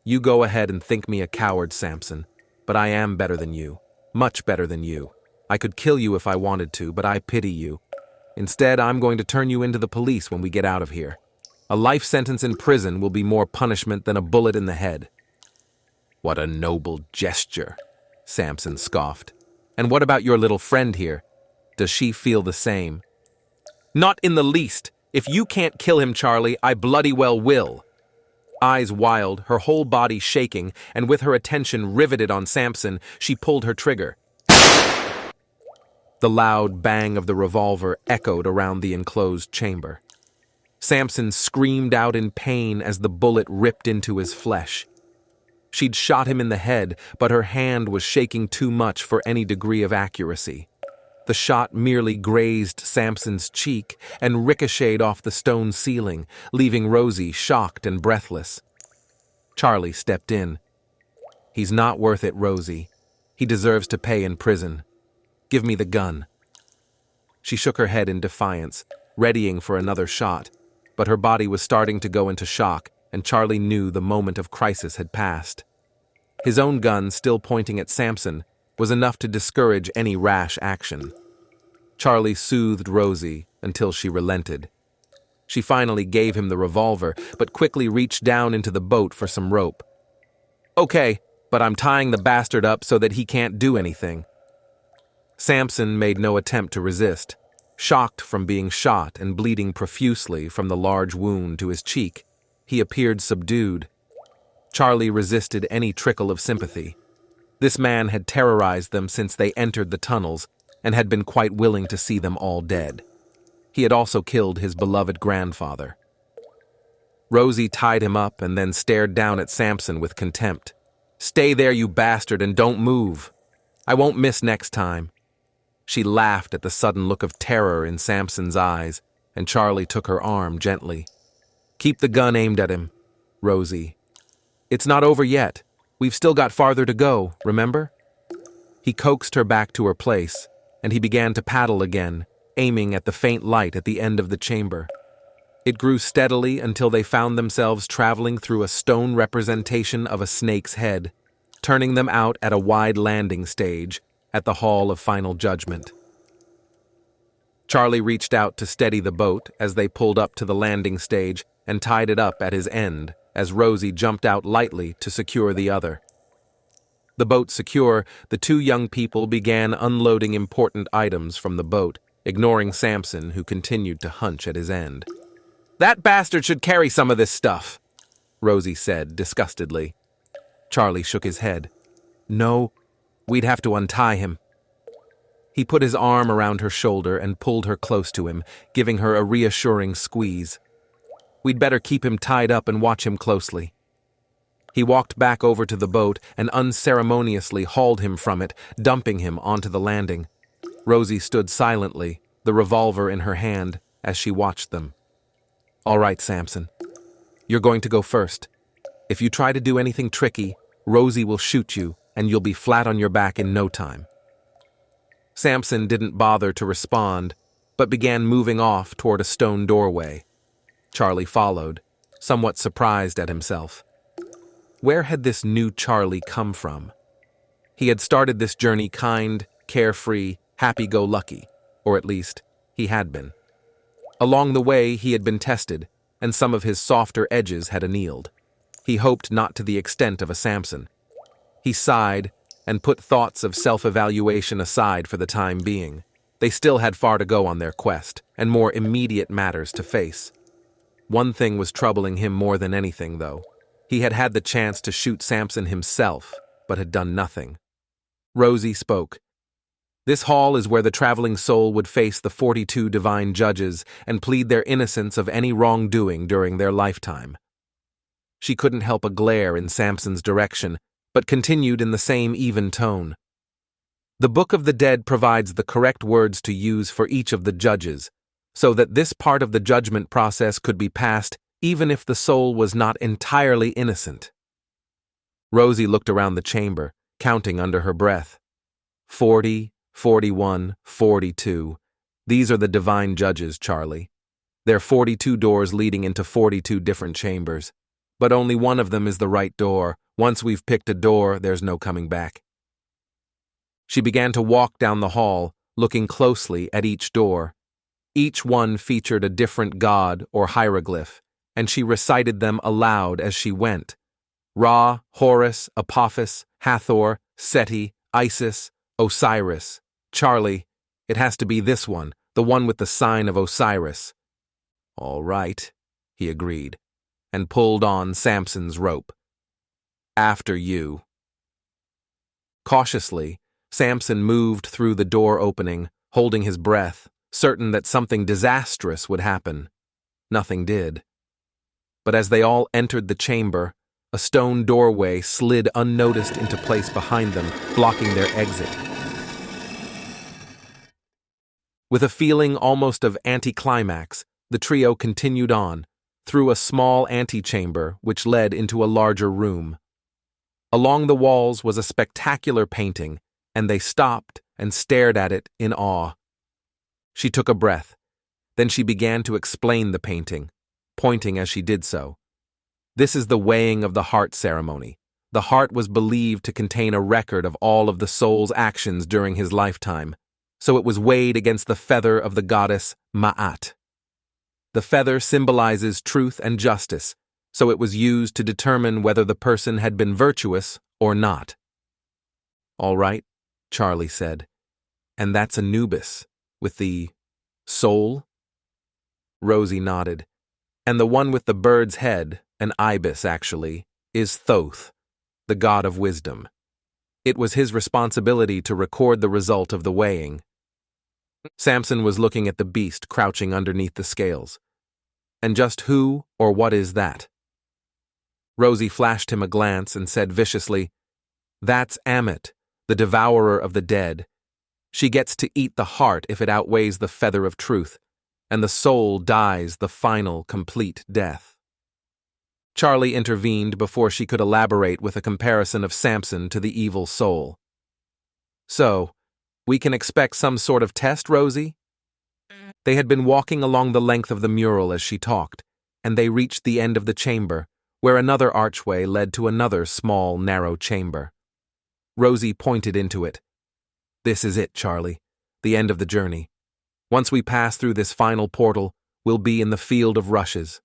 You go ahead and think me a coward, Sampson, but I am better than you. Much better than you. I could kill you if I wanted to, but I pity you. Instead, I'm going to turn you into the police when we get out of here. A life sentence in prison will be more punishment than a bullet in the head. What a noble gesture, Sampson scoffed. And what about your little friend here? Does she feel the same? Not in the least. If you can't kill him, Charlie, I bloody well will. Eyes wild, her whole body shaking, and with her attention riveted on Sampson, she pulled her trigger. The loud bang of the revolver echoed around the enclosed chamber. Sampson screamed out in pain as the bullet ripped into his flesh. She'd shot him in the head, but her hand was shaking too much for any degree of accuracy. The shot merely grazed Sampson's cheek and ricocheted off the stone ceiling, leaving Rosie shocked and breathless. Charlie stepped in. He's not worth it, Rosie. He deserves to pay in prison. Give me the gun. She shook her head in defiance, readying for another shot, but her body was starting to go into shock, and Charlie knew the moment of crisis had passed. His own gun, still pointing at Sampson, was enough to discourage any rash action. Charlie soothed Rosie until she relented. She finally gave him the revolver, but quickly reached down into the boat for some rope. Okay, but I'm tying the bastard up so that he can't do anything. Sampson made no attempt to resist. Shocked from being shot and bleeding profusely from the large wound to his cheek, he appeared subdued. Charlie resisted any trickle of sympathy. This man had terrorized them since they entered the tunnels and had been quite willing to see them all dead. He had also killed his beloved grandfather. Rosie tied him up and then stared down at Sampson with contempt. Stay there, you bastard, and don't move. I won't miss next time. She laughed at the sudden look of terror in Sampson's eyes, and Charlie took her arm gently. Keep the gun aimed at him, Rosie. It's not over yet. We've still got farther to go, remember? He coaxed her back to her place, and he began to paddle again, aiming at the faint light at the end of the chamber. It grew steadily until they found themselves traveling through a stone representation of a snake's head, turning them out at a wide landing stage at the Hall of Final Judgment. Charlie reached out to steady the boat as they pulled up to the landing stage and tied it up at his end as Rosie jumped out lightly to secure the other. The boat secure, the two young people began unloading important items from the boat, ignoring Sampson, who continued to hunch at his end. That bastard should carry some of this stuff, Rosie said disgustedly. Charlie shook his head. No, we'd have to untie him. He put his arm around her shoulder and pulled her close to him, giving her a reassuring squeeze. We'd better keep him tied up and watch him closely. He walked back over to the boat and unceremoniously hauled him from it, dumping him onto the landing. Rosie stood silently, the revolver in her hand, as she watched them. All right, Sampson. You're going to go first. If you try to do anything tricky, Rosie will shoot you, and you'll be flat on your back in no time. Sampson didn't bother to respond, but began moving off toward a stone doorway. Charlie followed, somewhat surprised at himself. Where had this new Charlie come from? He had started this journey kind carefree, happy-go-lucky, or at least, he had been. Along the way, he had been tested, and some of his softer edges had annealed. He hoped not to the extent of a Sampson. He sighed and put thoughts of self-evaluation aside for the time being. They still had far to go on their quest, and more immediate matters to face. One thing was troubling him more than anything, though. He had had the chance to shoot Sampson himself, but had done nothing. Rosie spoke. This hall is where the traveling soul would face the 42 divine judges and plead their innocence of any wrongdoing during their lifetime. She couldn't help a glare in Sampson's direction, but continued in the same even tone. The Book of the Dead provides the correct words to use for each of the judges, so that this part of the judgment process could be passed even if the soul was not entirely innocent. Rosie looked around the chamber, counting under her breath. 40, 41, 42. These are the divine judges, Charlie. They're 42 doors leading into 42 different chambers. But only one of them is the right door. Once we've picked a door, there's no coming back. She began to walk down the hall, looking closely at each door. Each one featured a different god or hieroglyph, and she recited them aloud as she went. Ra, Horus, Apophis, Hathor, Seti, Isis, Osiris. Charlie, it has to be this one, the one with the sign of Osiris. All right, he agreed, and pulled on Sampson's rope. After you. Cautiously, Sampson moved through the door opening, holding his breath, certain that something disastrous would happen. Nothing did. But as they all entered the chamber, a stone doorway slid unnoticed into place behind them, blocking their exit. With a feeling almost of anticlimax, the trio continued on, through a small antechamber which led into a larger room. Along the walls was a spectacular painting, and they stopped and stared at it in awe. She took a breath. Then she began to explain the painting, pointing as she did so. This is the weighing of the heart ceremony. The heart was believed to contain a record of all of the soul's actions during his lifetime, so it was weighed against the feather of the goddess Ma'at. The feather symbolizes truth and justice, so it was used to determine whether the person had been virtuous or not. All right, Charlie said. And that's Anubis, with the soul? Rosie nodded. And the one with the bird's head, an ibis actually, is Thoth, the god of wisdom. It was his responsibility to record the result of the weighing. Sampson was looking at the beast crouching underneath the scales. And just who or what is that? Rosie flashed him a glance and said viciously, That's Ammit, the devourer of the dead. She gets to eat the heart if it outweighs the feather of truth, and the soul dies the final, complete death. Charlie intervened before she could elaborate with a comparison of Sampson to the evil soul. So, we can expect some sort of test, Rosie? They had been walking along the length of the mural as she talked, and they reached the end of the chamber, where another archway led to another small, narrow chamber. Rosie pointed into it. This is it, Charlie, the end of the journey. Once we pass through this final portal, we'll be in the field of rushes.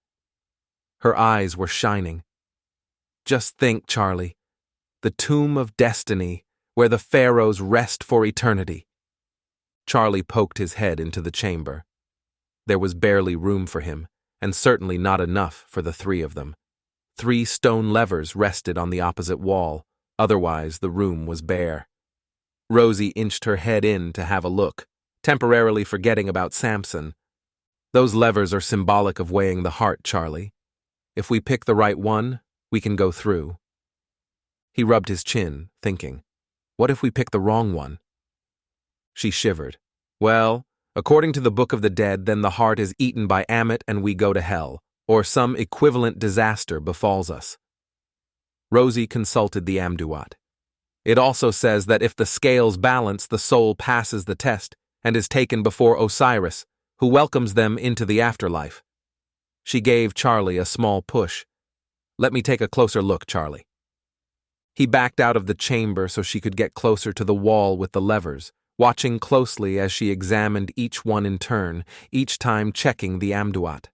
Her eyes were shining. Just think, Charlie, the tomb of destiny, where the pharaohs rest for eternity. Charlie poked his head into the chamber. There was barely room for him, and certainly not enough for the three of them. 3 stone levers rested on the opposite wall, otherwise the room was bare. Rosie inched her head in to have a look, temporarily forgetting about Sampson. Those levers are symbolic of weighing the heart, Charlie. If we pick the right one, we can go through. He rubbed his chin, thinking, what if we pick the wrong one? She shivered. Well, according to the Book of the Dead, then the heart is eaten by Ammit and we go to hell, or some equivalent disaster befalls us. Rosie consulted the Amduat. It also says that if the scales balance, the soul passes the test and is taken before Osiris, who welcomes them into the afterlife. She gave Charlie a small push. Let me take a closer look, Charlie. He backed out of the chamber so she could get closer to the wall with the levers, watching closely as she examined each one in turn, each time checking the amduat.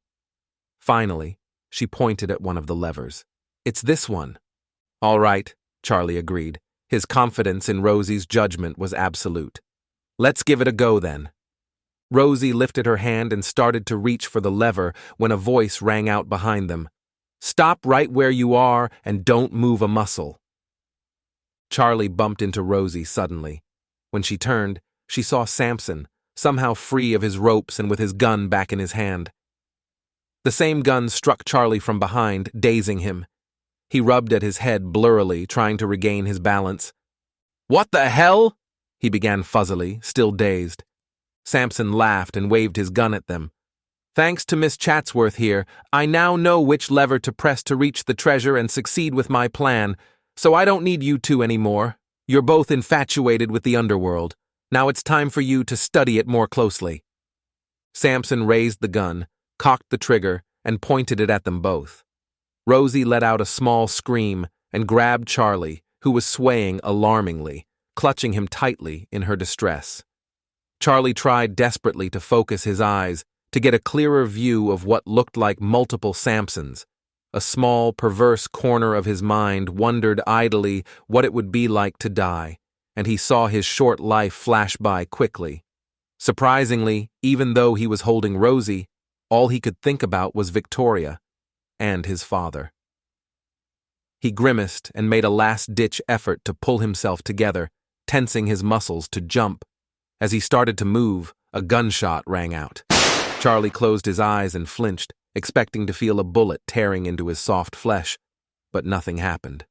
Finally, she pointed at one of the levers. "It's this one." "All right," Charlie agreed. His confidence in Rosie's judgment was absolute. "Let's give it a go then." Rosie lifted her hand and started to reach for the lever when a voice rang out behind them. "Stop right where you are and don't move a muscle." Charlie bumped into Rosie suddenly. When she turned, she saw Sampson, somehow free of his ropes and with his gun back in his hand. The same gun struck Charlie from behind, dazing him. He rubbed at his head blurrily, trying to regain his balance. "What the hell?" he began fuzzily, still dazed. Sampson laughed and waved his gun at them. "Thanks to Miss Chatsworth here, I now know which lever to press to reach the treasure and succeed with my plan, so I don't need you two anymore. You're both infatuated with the underworld. Now it's time for you to study it more closely." Sampson raised the gun, cocked the trigger, and pointed it at them both. Rosie let out a small scream and grabbed Charlie, who was swaying alarmingly, clutching him tightly in her distress. Charlie tried desperately to focus his eyes, to get a clearer view of what looked like multiple Sampsons. A small, perverse corner of his mind wondered idly what it would be like to die, and he saw his short life flash by quickly. Surprisingly, even though he was holding Rosie, all he could think about was Victoria and his father. He grimaced and made a last-ditch effort to pull himself together, tensing his muscles to jump. As he started to move, a gunshot rang out. Charlie closed his eyes and flinched, expecting to feel a bullet tearing into his soft flesh, but nothing happened.